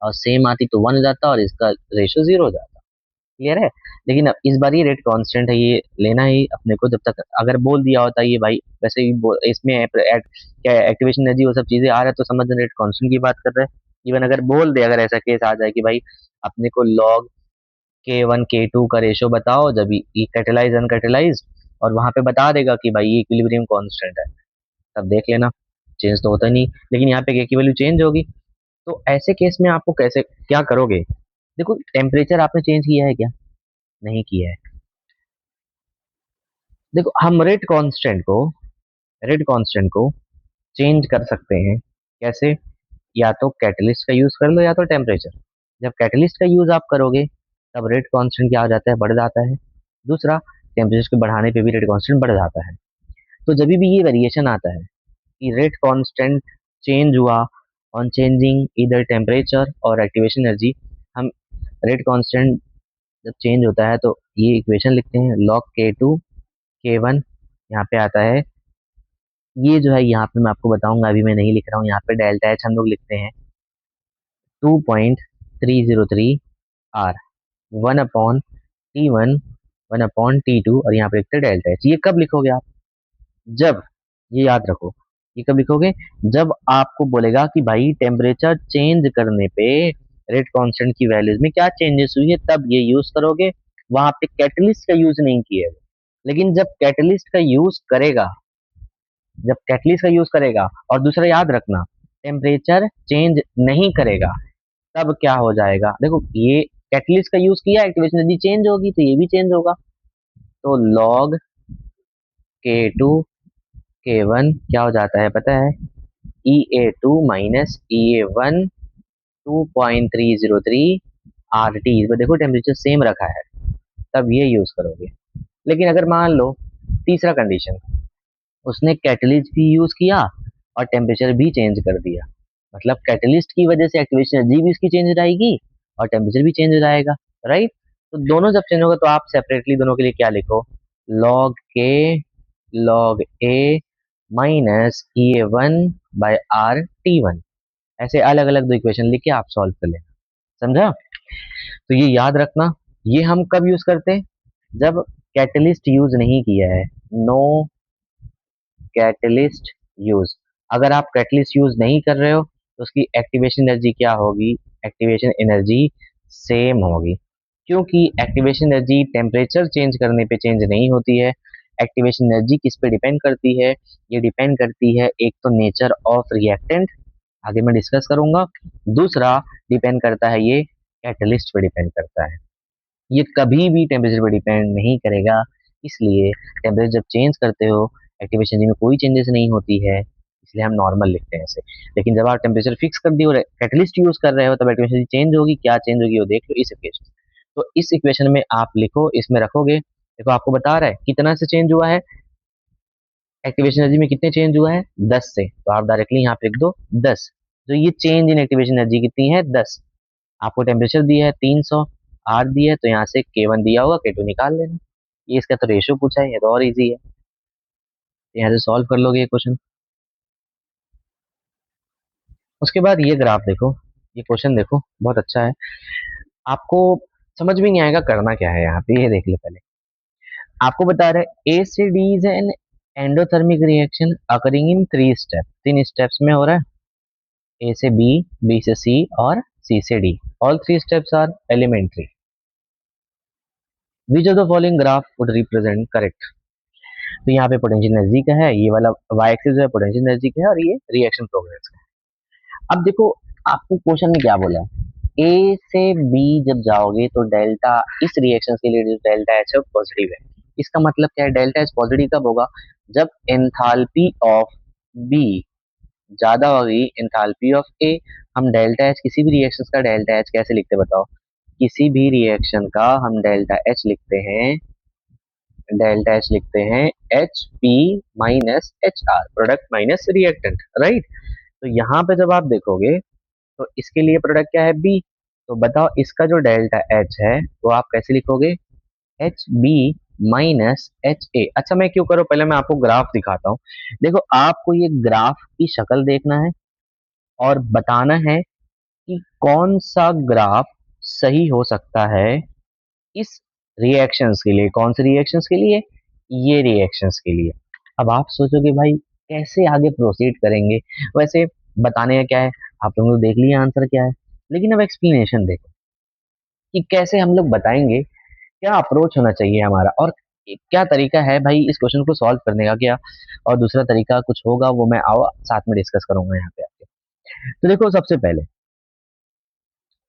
Speaker 1: और सेम आती तो 1 हो जाता, और इसका रेशियो 0 हो जाता, क्लियर है। लेकिन अब इस बार ये रेट कांस्टेंट है, ये लेना ही अपने को, जब तक अगर बोल दिया होता ये भाई वैसे ही इसमें क्या एक्टिवेशन एनर्जी वो सब चीजें आ रहा है, तो समझ रेट कांस्टेंट की बात कर रहे हैं। इवन अगर बोल दे, अगर ऐसा केस आ जाए कि भाई अपने को लॉग K1 K2 का रेशियो बताओ जब ये कैटेलाइज अनकैटेलाइज, और वहां पे बता देगा कि भाई ये इक्विलिब्रियम कांस्टेंट है, तब देख लेना, चेंज तो होता नहीं, लेकिन यहाँ पे K की वैल्यू चेंज होगी। तो ऐसे केस में आपको कैसे क्या करोगे, देखो टेम्परेचर आपने चेंज किया है क्या, नहीं किया है। देखो हम रेट कांस्टेंट को चेंज कर सकते हैं, कैसे, या तो कैटलिस्ट का यूज कर लो या तो टेम्परेचर। जब कैटलिस्ट का यूज आप करोगे तब रेट कांस्टेंट क्या हो जाता है, बढ़ जाता है। दूसरा, टेम्परेचर के बढ़ाने पे भी रेट कांस्टेंट बढ़ जाता है। तो जब भी ये वेरिएशन आता है कि रेट कांस्टेंट चेंज हुआ ऑन चेंजिंग इधर टेम्परेचर और एक्टिवेशन एनर्जी, हम रेट कांस्टेंट जब चेंज होता है तो ये इक्वेशन लिखते हैं, लॉग K2 K1, यहाँ पे आता है, ये जो है यहाँ पे मैं आपको बताऊंगा, अभी मैं नहीं लिख रहा हूँ, यहाँ पे डेल्टा एच हम लोग लिखते हैं 2.303 आर, 1/T1, 1/T2 और यहाँ पे लिखते हैं डेल्टा एच। ये कब लिखोगे आप? जब, ये याद रखो, ये कब लिखोगे? जब आपको बोलेगा कि भाई टेम्परेचर चेंज करने पे रेट कांस्टेंट की वैल्यूज में क्या चेंजेस हुई है, तब ये यूज करोगे। वहां पे कैटलिस्ट का यूज नहीं किया है। लेकिन जब कैटलिस्ट का यूज करेगा और दूसरा याद रखना, टेम्परेचर चेंज नहीं करेगा, तब क्या हो जाएगा? देखो, ये कैटलिस्ट का यूज किया, एक्टिवेशन एनर्जी चेंज होगी तो ये भी चेंज होगा। तो लॉग K2 K1 क्या हो जाता है पता है? EA2 minus EA1 2.303 RT। इसमें देखो टेम्परेचर सेम रखा है, तब ये यूज करोगे। लेकिन अगर मान लो तीसरा कंडीशन, उसने कैटलिस्ट भी यूज किया और टेम्परेचर भी चेंज कर दिया, मतलब कैटलिस्ट की वजह से एक्टिवेशन एनर्जी भी इसकी चेंज हो जाएगी और टेम्परेचर भी चेंज हो जाएगा, राइट? तो दोनों जब चेंज होगा तो आप सेपरेटली दोनों के लिए क्या लिखो? लॉग के लॉग ए माइनस EA1/R T1। ऐसे अलग अलग दो इक्वेशन लिख के आप सॉल्व कर लेना। समझा? तो ये याद रखना, ये हम कब यूज करते हैं? जब कैटलिस्ट यूज नहीं किया है। No catalyst use. अगर आप कैटलिस्ट यूज नहीं कर रहे हो तो उसकी एक्टिवेशन एनर्जी क्या होगी? एक्टिवेशन एनर्जी सेम होगी, क्योंकि एक्टिवेशन एनर्जी टेम्परेचर चेंज करने पे चेंज नहीं होती है। एक्टिवेशन एनर्जी किस पे डिपेंड करती है? ये डिपेंड करती है, एक तो नेचर ऑफ रिएक्टेंट, आगे मैं डिस्कस करूंगा। दूसरा डिपेंड करता है ये कैटलिस्ट पे डिपेंड करता है। ये कभी भी टेम्परेचर पे डिपेंड नहीं करेगा। इसलिए टेम्परेचर जब चेंज करते हो, एक्टिवेशन एनर्जी में कोई चेंजेस नहीं होती है, इसलिए हम नॉर्मल लिखते हैं ऐसे। लेकिन जब आप टेम्परेचर फिक्स कर दिए और कैटलिस्ट यूज कर रहे हो, तब एक्टिवेशन एनर्जी चेंज होगी। क्या चेंज होगी वो देख लो इस इक्वेशन। तो इस इक्वेशन में आप लिखो, इसमें रखोगे। देखो आपको बता रहा है कितना से चेंज हुआ है, एक्टिवेशन एनर्जी में कितने चेंज हुआ है? 10 से। तो आप डायरेक्टली यहाँ पे लिख दो 10। तो ये चेंज इन एक्टिवेशन एनर्जी कितनी है? 10। आपको टेम्परेचर दिया है 300, आर दिया है, तो यहाँ से K1 दिया होगा, K2 निकाल लेना। ये इसका तो रेशियो पूछा है, ये तो और इजी है। तो यहाँ से सॉल्व कर लोगे ये क्वेश्चन। उसके बाद ये ग्राफ देखो, ये क्वेश्चन देखो, बहुत अच्छा है। आपको समझ में नहीं आएगा करना क्या है यहाँ पे, ये देख लो पहले। आपको बता रहे ए से D is an endothermic reaction occurring in 3 step. 3 steps में हो रहा है, ए से बी, बी से सी और सी से D. All 3 steps are elementary. Which of the following graph would represent correct? तो यहाँ पे पोटेंशियल एनर्जी का है, ये वाला वाई एक्सिस है पोटेंशियल एनर्जी का है, और ये रिएक्शन प्रोग्रेस का है। अब देखो, आपको क्वेश्चन में क्या बोला है? ए से बी जब जाओगे तो डेल्टा, इस रिएक्शन के लिए जो डेल्टा एच है पॉजिटिव है। इसका मतलब क्या है? डेल्टा एच पॉजिटिव कब होगा? जब एंथैल्पी ऑफ बी ज्यादा होगी एंथैल्पी ऑफ ए। हम डेल्टा एच, किसी भी रिएक्शन का डेल्टा एच कैसे लिखते हैं बताओ? किसी भी रिएक्शन का हम डेल्टा एच लिखते हैं, डेल्टा एच लिखते हैं H P minus H R, product minus reactant, right? तो यहाँ पे जब आप देखोगे तो इसके लिए प्रोडक्ट क्या है? बी। तो बताओ इसका जो डेल्टा एच है वो आप कैसे लिखोगे? H B minus H A. अच्छा, मैं क्यों करूँ, पहले मैं आपको ग्राफ दिखाता हूँ। देखो, आपको ये ग्राफ की शक्ल देखना है और बताना है कि कौन सा ग्राफ सही हो सकता है इस रिएक्शंस के लिए। कौन से रिएक्शंस के लिए? ये रिएक्शंस के लिए। अब आप सोचोगे भाई कैसे आगे प्रोसीड करेंगे? वैसे बताने का क्या है, आप लोगों ने देख लिया आंसर क्या है, लेकिन अब एक्सप्लेनेशन देखो कि कैसे हम लोग बताएंगे, क्या अप्रोच होना चाहिए हमारा, और क्या तरीका है भाई इस क्वेश्चन को सॉल्व करने का, क्या और दूसरा तरीका कुछ होगा वो मैं आओ साथ में डिस्कस करूंगा यहाँ पे आके। तो देखो, सबसे पहले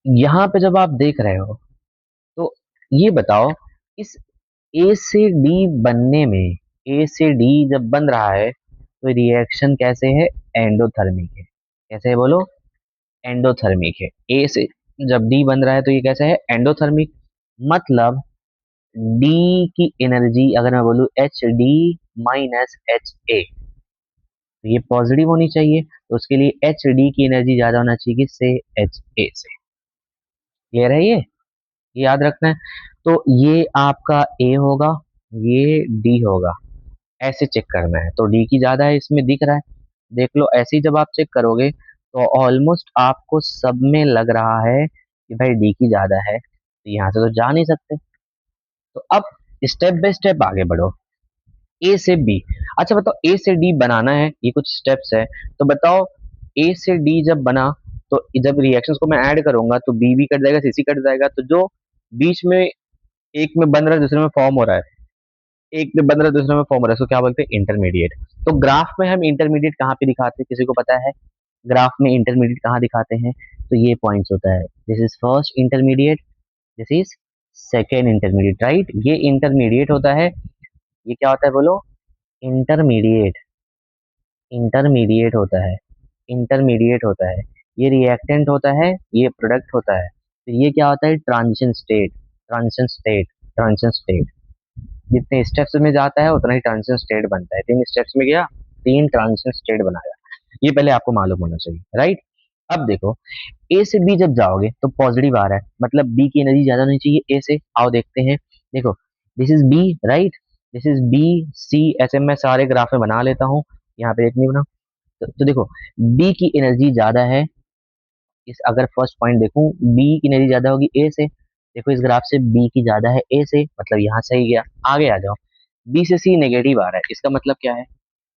Speaker 1: यहाँ पे जब आप देख रहे हो तो ये बताओ, इस ए से डी बनने में, ए से डी जब बन रहा है तो रिएक्शन कैसे है? एंडोथर्मिक है। कैसे है बोलो? एंडोथर्मिक है। ए से जब डी बन रहा है तो ये कैसे है? एंडोथर्मिक। मतलब डी की एनर्जी अगर मैं बोलूँ एच डी माइनस एच ए, तो ये पॉजिटिव होनी चाहिए। तो उसके लिए एच डी की एनर्जी ज्यादा होना चाहिए किससे? एच ए से। क्लियर है ये याद रखना है। तो ये आपका ए होगा, ये डी होगा, ऐसे चेक करना है। तो डी की ज्यादा है, इसमें दिख रहा है, देख लो। ऐसे ही जब आप चेक करोगे तो ऑलमोस्ट आपको सब में लग रहा है कि भाई डी की ज्यादा है। तो यहाँ से तो जा नहीं सकते। तो अब स्टेप बाय स्टेप आगे बढ़ो, ए से बी। अच्छा बताओ, ए से डी बनाना है, ये कुछ स्टेप्स है। तो बताओ, ए से डी जब बना, तो जब रिएक्शंस को मैं ऐड करूंगा तो बी भी कट जाएगा, सी सी कट जाएगा, तो जो बीच में एक में बन रहा है दूसरे में फॉर्म हो रहा है, एक में बन रहा है दूसरे में फॉर्म हो रहा है, इसको क्या बोलते हैं, इंटरमीडिएट। तो ग्राफ में हम इंटरमीडिएट कहाँ पे दिखाते हैं, किसी को पता है? ग्राफ में इंटरमीडिएट कहाँ दिखाते हैं? तो ये पॉइंट्स होता है, this is first intermediate, this is second intermediate, right. ये इंटरमीडिएट होता है, ये क्या होता है बोलो? इंटरमीडिएट, इंटरमीडिएट होता है, इंटरमीडिएट होता है। ये रिएक्टेंट होता है, ये प्रोडक्ट होता है। तो ये क्या होता है? Transition state, transition state, transition state. जितने स्टेप्स में जाता है उतना ही ट्रांजिशन स्टेट बनता है। 3 स्टेप्स में गया, 3 ट्रांजिशन स्टेट बनाया। ये पहले आपको मालूम होना चाहिए, राइट। अब देखो, ए से बी जब जाओगे तो पॉजिटिव आ रहा है, मतलब बी की एनर्जी ज्यादा होनी चाहिए ए से। आओ देखते हैं, देखो, this is B, right, this is B, C, ऐसे मैं सारे ग्राफ में बना लेता हूँ, यहाँ पे एक नहीं बना। तो देखो, बी की एनर्जी ज्यादा है, इस अगर फर्स्ट पॉइंट देखूं, बी की एनर्जी ज्यादा होगी ए से। देखो इस ग्राफ से बी की ज्यादा है ए से, मतलब यहाँ सही गया। आगे आ जाओ, बी से सी नेगेटिव आ रहा है, इसका मतलब क्या है?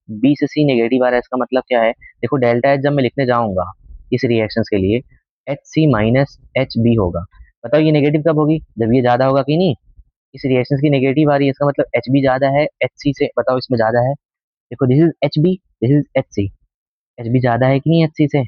Speaker 1: बी से सी नेगेटिव आ रहा है, इसका मतलब क्या है? देखो डेल्टा एच जब मैं लिखने जाऊंगा इस रिएक्शन के लिए, H C minus H B होगा। बताओ ये नेगेटिव कब होगी? जब ये ज्यादा होगा कि नहीं? इस रिएक्शन की नेगेटिव आ रही है, इसका मतलब एच बी ज्यादा है एच सी से। बताओ इसमें ज्यादा है। देखो this is H B, this is H C, H B ज्यादा है कि नहीं एच सी से,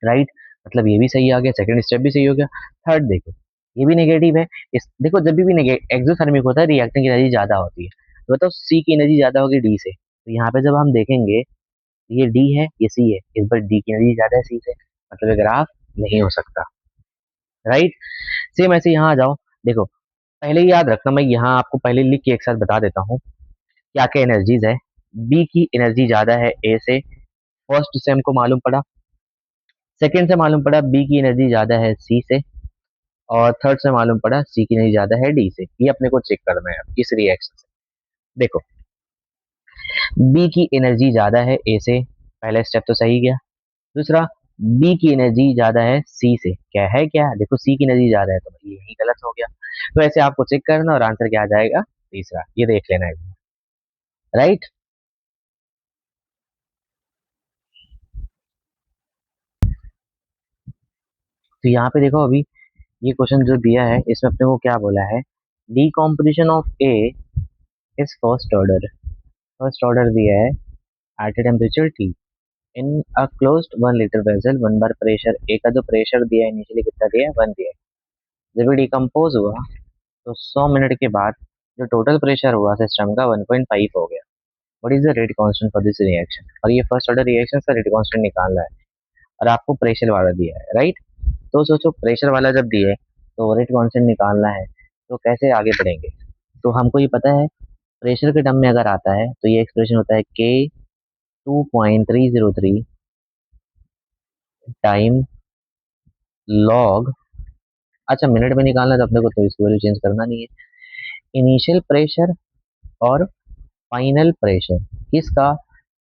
Speaker 1: राइट। मतलब ये भी सही आ गया, सेकंड स्टेप भी सही हो गया। थर्ड देखो, ये भी नेगेटिव है। इस देखो, जब भी एक्सोथर्मिक होता है, रिएक्टेंट की एनर्जी ज्यादा होती है। तो बताओ सी की एनर्जी ज्यादा होगी डी से, तो यहाँ पे जब हम देखेंगे, ये डी है, ये सी है, इस पर डी की एनर्जी ज्यादा है सी से, मतलब ये ग्राफ नहीं हो सकता, राइट। सेम ऐसे यहाँ आ जाओ, देखो, पहले ही याद रखना, मैं यहाँ आपको पहले लिख के एक साथ बता देता हूँ क्या क्या एनर्जीज है। बी की एनर्जी ज्यादा है ए से, फर्स्ट से हमको मालूम पड़ा। सेकंड से मालूम पड़ा बी की एनर्जी ज्यादा है सी से, और थर्ड से मालूम पड़ा सी की एनर्जी ज्यादा है डी से। ये अपने को चेक करना है अब इस रिएक्शन से। देखो, बी की एनर्जी ज्यादा है ए से, पहला स्टेप तो सही गया। दूसरा, बी की एनर्जी ज्यादा है सी से, क्या है, क्या देखो सी की एनर्जी ज्यादा है, तो ये यही गलत हो गया। तो ऐसे आपको चेक करना और आंसर क्या आ जाएगा? तीसरा, ये देख लेना है, राइट। तो यहाँ पे देखो, अभी ये क्वेश्चन जो दिया है इसमें अपने को क्या बोला है, decomposition of A is first order. First order दिया है at a temperature T in a closed 1 litre vessel, 1 bar pressure. A का जो प्रेशर दिया है इनिशियली कितना दिया है? 1 दिया है। जब ये डिकम्पोज हुआ तो 100 मिनट के बाद जो टोटल प्रेशर हुआ सिस्टम का 1.5 हो गया। What is the rate constant for this reaction? और ये फर्स्ट ऑर्डर रिएक्शन का रेट कांस्टेंट निकालना है, और आपको प्रेशर वाला दिया है, राइट। तो सोचो, प्रेशर वाला जब दिए तो रेट कांस्टेंट निकालना है, तो कैसे आगे बढ़ेंगे? तो हमको ये पता है, प्रेशर के टर्म में अगर आता है तो ये एक्सप्रेशन होता है के 2.303 टाइम लॉग। अच्छा मिनट में निकालना है तो अपने को तो इसकी वैल्यू चेंज करना नहीं है। इनिशियल प्रेशर और फाइनल प्रेशर किसका?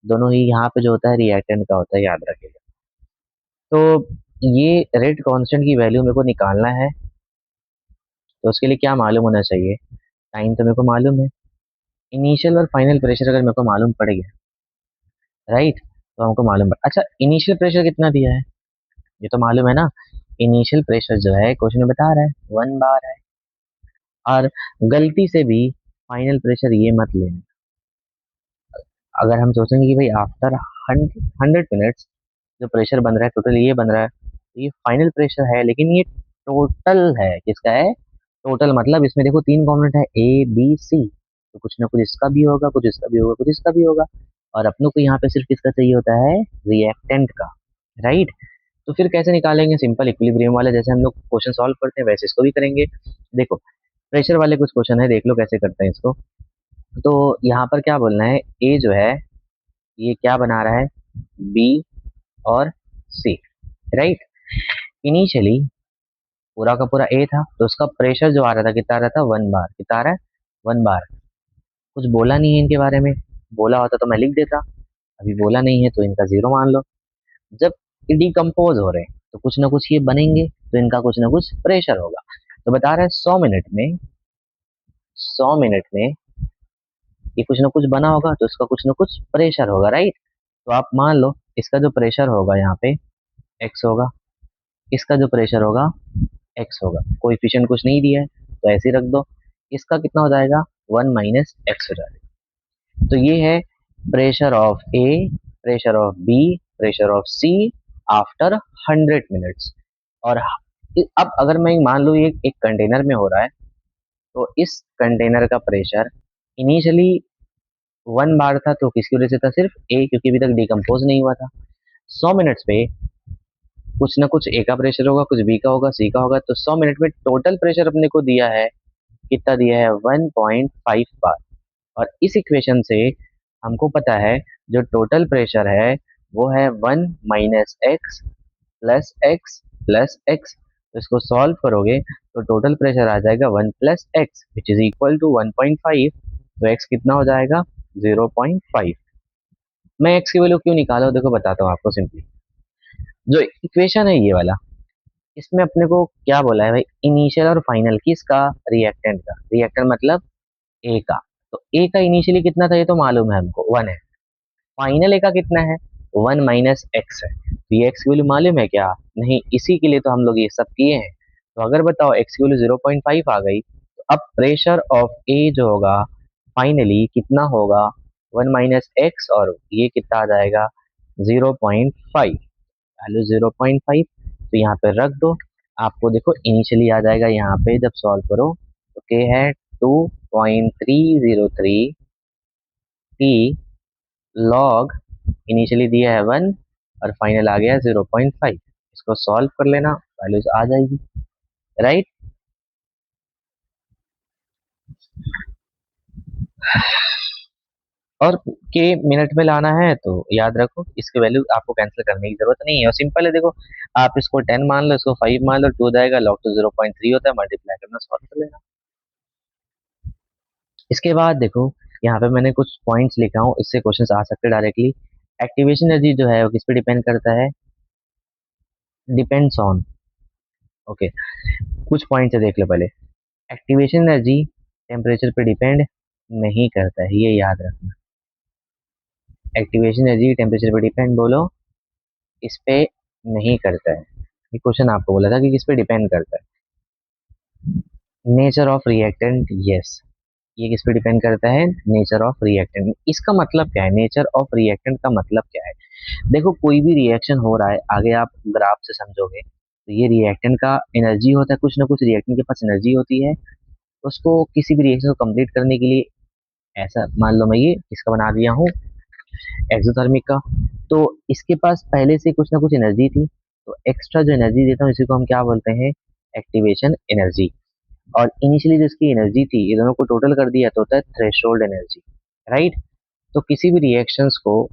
Speaker 1: दोनों ही यहाँ पे जो होता है रिएक्टेंट का होता है, याद रखिएगा। तो ये रेट कांस्टेंट की वैल्यू मेरे को निकालना है, तो उसके लिए क्या मालूम होना चाहिए? टाइम तो मेरे को मालूम है, इनिशियल और फाइनल प्रेशर अगर मेरे को मालूम पड़ गया, राइट, तो हमको मालूम पड़। अच्छा इनिशियल प्रेशर कितना दिया है, ये तो मालूम है ना। इनिशियल प्रेशर जो है क्वेश्चन में बता रहा है 1 बार है। और गलती से भी फाइनल प्रेशर ये मत लेना। अगर हम सोचेंगे कि भाई आफ्टर 100 मिनट्स जो प्रेशर बन रहा है टोटल ये बन रहा है, तो ये फाइनल प्रेशर है, लेकिन ये टोटल है, किसका है? टोटल, मतलब इसमें देखो 3 कॉम्पोनेंट है ए बी सी, तो कुछ ना कुछ इसका भी होगा, कुछ इसका भी होगा, कुछ इसका भी होगा। और अपनों को यहाँ पे सिर्फ किसका चाहिए होता है? रिएक्टेंट का, राइट। तो फिर कैसे निकालेंगे? सिंपल, इक्विलिब्रियम वाला जैसे हम लोग क्वेश्चन सॉल्व करते हैं वैसे इसको भी करेंगे। देखो प्रेशर वाले कुछ क्वेश्चन है, देख लो कैसे करते हैं इसको। तो यहाँ पर क्या बोलना है, ए जो है ये क्या बना रहा है? बी और सी, राइट। इनिशियली पूरा का पूरा ए था, तो उसका प्रेशर जो आ रहा था कितना आ रहा था? 1 बार। कितना आ रहा है? 1 बार। कुछ बोला नहीं है इनके बारे में, बोला होता तो मैं लिख देता, अभी बोला नहीं है तो इनका जीरो मान लो। जब डिकम्पोज हो रहे हैं तो कुछ ना कुछ ये बनेंगे, तो इनका कुछ ना कुछ प्रेशर होगा। तो बता रहा है 100 मिनट में ये कुछ ना कुछ बना होगा, तो इसका कुछ ना कुछ प्रेशर होगा, राइट। तो आप मान लो इसका जो प्रेशर होगा यहाँ पे एक्स होगा, इसका जो प्रेशर होगा एक्स होगा, कोएफिशिएंट कुछ नहीं दिया है तो ऐसे ही रख दो। इसका कितना हो जाएगा, 1 - x हो जाएगा। तो ये है pressure of A, pressure of B, pressure of C after 100 minutes. और अब अगर मैं मान लूँ ये एक कंटेनर में हो रहा है, तो इस कंटेनर का प्रेशर इनिशियली 1 बार था, तो किसकी वजह से था, सिर्फ ए, क्योंकि अभी तक डिकम्पोज नहीं हुआ था। 100 मिनट्स पे कुछ ना कुछ ए का प्रेशर होगा, कुछ बी का होगा, सी का होगा, तो 100 मिनट में टोटल प्रेशर अपने को दिया है, कितना दिया है, 1.5 बार। और इस इक्वेशन से हमको पता है जो टोटल प्रेशर है वो है 1 - x + x + x। तो इसको सॉल्व करोगे तो टोटल प्रेशर आ जाएगा 1 + x which is equal to 1.5। तो x कितना हो जाएगा, 0.5। मैं x की वैल्यू क्यों निकाला हूं, देखो बताता हूँ आपको सिंपली। जो इक्वेशन है ये वाला, इसमें अपने को क्या बोला है भाई, इनिशियल और फाइनल किसका, रिएक्टेंट का। रिएक्टेंट मतलब ए का। तो ए का इनिशियली कितना था ये तो मालूम है हमको, 1 है। फाइनल ए का कितना है, 1 - x है। तो ये एक्स की वैल्यू मालूम है क्या, नहीं, इसी के लिए तो हम लोग ये सब किए हैं। तो अगर बताओ एक्स की वैल्यू 0.5 आ गई, तो अब प्रेशर ऑफ ए जो होगा फाइनली कितना होगा, 1 - x, और ये कितना आ जाएगा, 0.5। वैल्यू 0.5, तो यहाँ पे रख दो। आपको देखो इनिशियली आ जाएगा, यहाँ पे जब सॉल्व करो तो के है 2.303 टी लॉग, इनिशियली दिया है 1 और फाइनल आ गया 0.5। इसको सॉल्व कर लेना, वैल्यूज आ जाएगी, राइट। और के मिनट में लाना है तो याद रखो इसके वैल्यू आपको कैंसिल करने की जरूरत नहीं है, और सिंपल है। देखो आप इसको 10 मान लो, इसको 5 मान लो, 2 जाएगा, लॉग तो 0.3 होता है, मल्टीप्लाई करना, सॉल्व कर लेना। इसके बाद देखो यहाँ पे मैंने कुछ पॉइंट्स लिखा हूँ, इससे क्वेश्चंस आ सकते हैं डायरेक्टली। एक्टिवेशन एनर्जी जो है वो किस पे डिपेंड करता है, डिपेंड्स ऑन, ओके। कुछ पॉइंट्स देख लो पहले। एक्टिवेशन एनर्जी टेम्परेचर पे डिपेंड नहीं करता है, ये याद रखना। एक्टिवेशन एनर्जी टेम्परेचर पे डिपेंड बोलो, इस पे नहीं करता है। ये क्वेश्चन आपको बोला था कि किस पे डिपेंड करता है, नेचर ऑफ रिएक्टेंट, यस। ये किस पे डिपेंड करता है, नेचर ऑफ रिएक्टेंट। इसका मतलब क्या है, नेचर ऑफ रिएक्टेंट का मतलब क्या है। देखो कोई भी रिएक्शन हो रहा है, आगे आप ग्राफ से समझोगे, तो ये रिएक्टेंट का एनर्जी होता है, कुछ ना कुछ रिएक्टेंट के पास एनर्जी होती है। उसको किसी भी रिएक्शन को कंप्लीट करने के लिए, ऐसा मान लो मैं ये इसका बना दिया हूँ एक्सोथर्मिक का, तो इसके पास पहले से कुछ ना कुछ एनर्जी थी, तो एक्स्ट्रा जो एनर्जी देता हूँ इसी को हम क्या बोलते हैं, एक्टिवेशन एनर्जी। और इनिशियली जो इसकी एनर्जी थी, ये दोनों को टोटल कर दिया तो होता है थ्रेशोल्ड एनर्जी, राइट। तो किसी भी रिएक्शंस को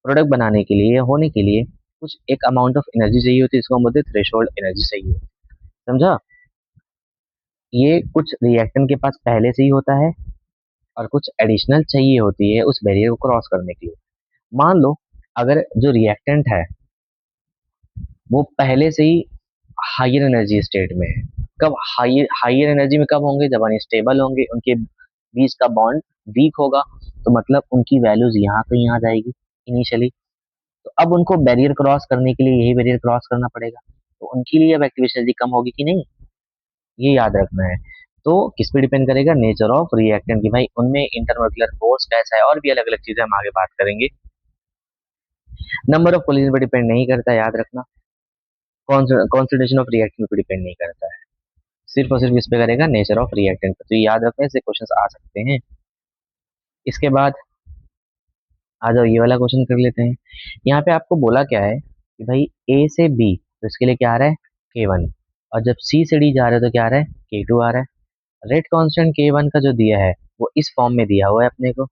Speaker 1: प्रोडक्ट बनाने के लिए, होने के लिए कुछ एक अमाउंट ऑफ एनर्जी चाहिए होती है, इसको हम बोलते हैं थ्रेशोल्ड एनर्जी चाहिए, समझा। ये कुछ रिएक्टेंट के पास पहले से ही होता है और कुछ एडिशनल चाहिए होती है उस बैरियर को क्रॉस करने के लिए। मान लो अगर जो रिएक्टेंट है वो पहले से ही हायर एनर्जी स्टेट में है, कब हायर हायर एनर्जी में कब होंगे, जब अनस्टेबल होंगे, उनके बीच का बॉन्ड वीक होगा, तो मतलब उनकी वैल्यूज यहाँ कहीं आ जाएगी इनिशियली। तो अब उनको बैरियर क्रॉस करने के लिए यही बैरियर क्रॉस करना पड़ेगा, तो उनके लिए अब एक्टिवेशन एनर्जी कम होगी कि नहीं, ये याद रखना है। तो किस पे डिपेंड करेगा, नेचर ऑफ रिएक्टेंट की, भाई उनमें इंटरमोलिकुलर फोर्स कैसा है, और भी अलग अलग चीजें हम आगे बात करेंगे। नंबर ऑफ कोलिजन पे डिपेंड नहीं करता, याद रखना। कॉन्सेंट्रेशन ऑफ रिएक्टेंट पे डिपेंड नहीं करता है, सिर्फ और सिर्फ इस पे करेगा, नेचर ऑफ रिएक्टेंट पे। तो ये याद रखने से क्वेश्चंस आ सकते हैं। इसके बाद आ जाओ ये वाला क्वेश्चन कर लेते हैं। यहाँ पे आपको बोला क्या है कि भाई ए से बी, तो इसके लिए क्या आ रहा है, K1। और जब सी से डी जा रहे हो तो क्या आ रहा है, K2 आ रहा है। रेट कांस्टेंट K1 का जो दिया है वो इस फॉर्म में दिया हुआ है अपने को,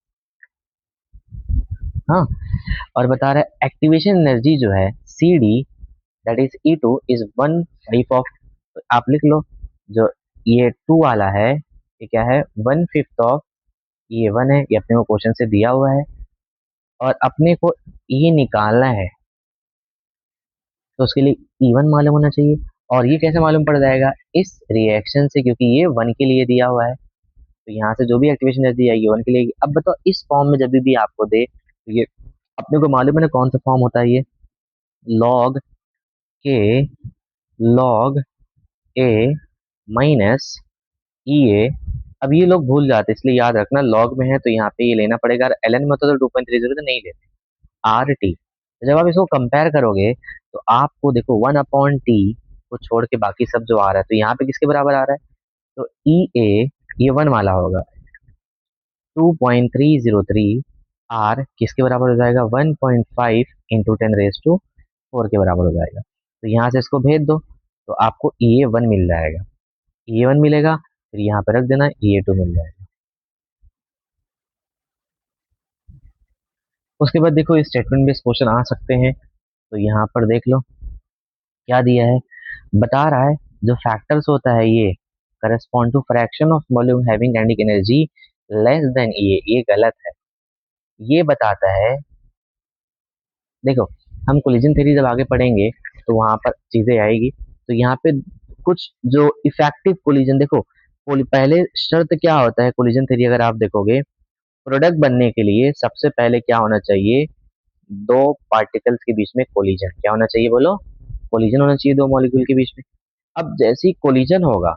Speaker 1: हाँ। और बता रहा है एक्टिवेशन एनर्जी जो है C D, that is E2 is 1/5 of, आप लिख लो, जो ये 2 वाला है ये क्या है, 1/5 ऑफ ये 1 है, ये अपने को क्वेश्चन से दिया हुआ है। और अपने को ये निकालना है, तो उसके लिए E1 मालूम होना चाहिए। और ये कैसे मालूम पड़ जाएगा? इस रिएक्शन से, क्योंकि ये 1 के लिए दिया हुआ है, तो यहाँ से जो भी एक्टिवेशन एनर्जी आएगी 1 के लिए। अब बताओ इस फॉर्म में जब भी आपको दे, तो ये अपने को मालूम है ना कौन सा फॉर्म होता है ये? लॉग के लॉग ए माइनस ई ए। अब ये लोग भूल जाते, इसलिए याद रखना लॉग में है तो यहाँ पे ये लेना पड़ेगा, और एल एन में होता तो 2.30 तो नहीं लेते। आर टी, जब आप इसको कंपेयर करोगे तो आपको देखो 1/T को छोड़ के बाकी सब जो आ रहा है, तो यहाँ पे किसके बराबर आ रहा है? तो ई ए, ये 1 वाला होगा, 2.303। आर किसके बराबर हो जाएगा? 1.5 इंटू 10⁻⁴ के बराबर हो जाएगा। तो यहाँ से इसको भेज दो तो आपको E1 मिल जाएगा। E1 मिलेगा, फिर यहाँ पे रख देना, E2 मिल जाएगा। उसके बाद देखो स्टेटमेंट बेस्ड क्वेश्चन आ सकते हैं, तो यहाँ पर देख लो क्या दिया है। बता रहा है जो फैक्टर्स होता है ये correspond to fraction of volume having kinetic energy less than ये गलत है। ये बताता है, देखो हम कोलिजन थ्योरी जब आगे पढ़ेंगे तो वहां पर चीजें आएगी। तो यहाँ पे कुछ जो इफेक्टिव कोलिजन, देखो पहले शर्त क्या होता है कोलिजन थ्योरी अगर आप देखोगे, प्रोडक्ट बनने के लिए सबसे पहले क्या होना चाहिए? दो पार्टिकल्स के बीच में कोलिजन क्या होना चाहिए? बोलो, कोलिजन होना चाहिए दो मॉलिक्यूल के बीच में। अब जैसे ही कोलिजन होगा,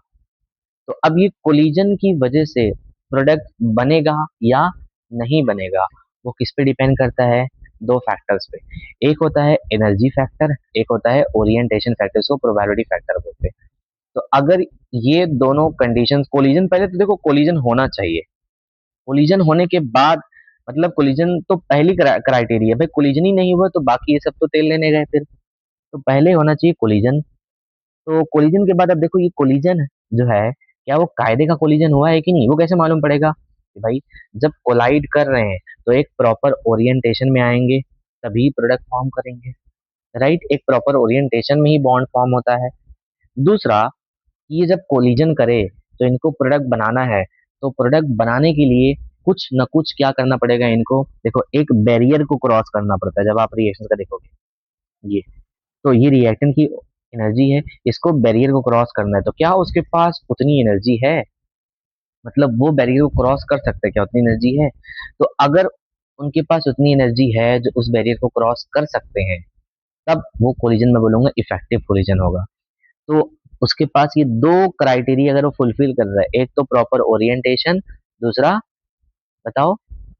Speaker 1: तो अब ये कोलिजन की वजह से प्रोडक्ट बनेगा या नहीं बनेगा, वो किस पे डिपेंड करता है? दो फैक्टर्स पे। एक होता है एनर्जी फैक्टर, एक होता है ओरिएंटेशन फैक्टर, इसको प्रोबेबिलिटी फैक्टर बोलते हैं। तो अगर ये दोनों कंडीशंस, कोलिजन पहले तो देखो कोलिजन होना चाहिए, कोलिजन होने के बाद, मतलब कोलिजन तो पहली क्राइटेरिया भाई, कोलिजन ही नहीं हुआ तो बाकी ये सब तो तेल लेने गए फिर। तो पहले होना चाहिए कोलिजन। तो कोलिजन के बाद अब देखो ये कोलिजन जो है, क्या वो कायदे का कोलिजन हुआ है कि नहीं, वो कैसे मालूम पड़ेगा? कि भाई जब कोलाइड कर रहे हैं तो एक प्रॉपर ओरिएंटेशन में आएंगे, तभी प्रोडक्ट फॉर्म करेंगे, राइट? एक प्रॉपर ओरिएंटेशन में ही बॉन्ड फॉर्म होता है। दूसरा, ये जब कोलिजन करे तो इनको प्रोडक्ट बनाना है, तो प्रोडक्ट बनाने के लिए कुछ न कुछ क्या करना पड़ेगा इनको? देखो एक बैरियर को क्रॉस करना पड़ता है। जब आप रिएक्शन का देखोगे ये, तो ये रिएक्टेंट की एनर्जी है, इसको बैरियर को क्रॉस करना है, तो क्या उसके पास उतनी एनर्जी है? मतलब वो बैरियर को क्रॉस कर सकते हैं क्या? उतनी एनर्जी है? तो अगर उनके पास उतनी एनर्जी है जो उस बैरियर को क्रॉस कर सकते हैं, तब वो कोलिजन में बोलूंगा इफेक्टिव कोलिजन होगा। तो उसके पास ये दो क्राइटेरिया अगर वो फुलफिल कर रहा है, एक तो प्रॉपर ओरिएंटेशन, दूसरा बताओ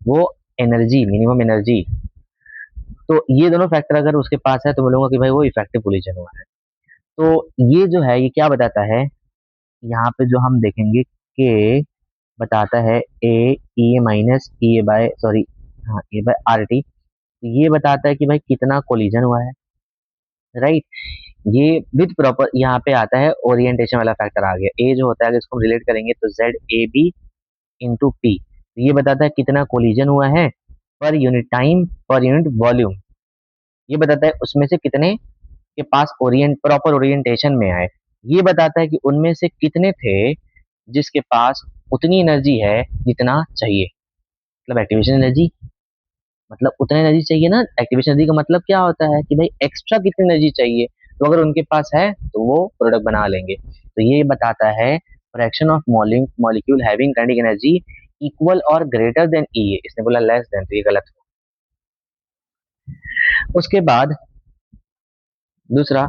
Speaker 1: वो एनर्जी, मिनिमम एनर्जी। तो ये दोनों फैक्टर अगर उसके पास है तो बोलूंगा कि भाई वो इफेक्टिव कोलिजन हुआ है। तो ये जो है ये क्या बताता है? यहाँ पे जो हम देखेंगे के बताता है ए ई माइनस ई बाय सॉरी, हाँ ए बाय आर टी। ये बताता है कि भाई कितना कोलिजन हुआ है, राइट? ये विद प्रॉपर यहाँ पे आता है ओरिएंटेशन वाला फैक्टर आ गया। ए जो होता है अगर इसको हम रिलेट करेंगे तो Z A B into P, ये बताता है कितना कोलिजन हुआ है per unit time per unit volume. ये बताता है उसमें से कितने के पास प्रॉपर ओरिएंटेशन में आए। ये बताता है कि उनमें से कितने थे जिसके पास उतनी एनर्जी है जितना चाहिए, मतलब एक्टिवेशन एनर्जी, मतलब उतना एनर्जी चाहिए ना। एक्टिवेशन एनर्जी का मतलब क्या होता है कि भाई एक्स्ट्रा कितनी एनर्जी चाहिए, तो अगर उनके पास है तो वो प्रोडक्ट बना लेंगे। तो ये बताता है fraction of molecule having kinetic energy equal और ग्रेटर देन ई ए, इसने बोला लेस देन, तो ये गलत हो। उसके बाद दूसरा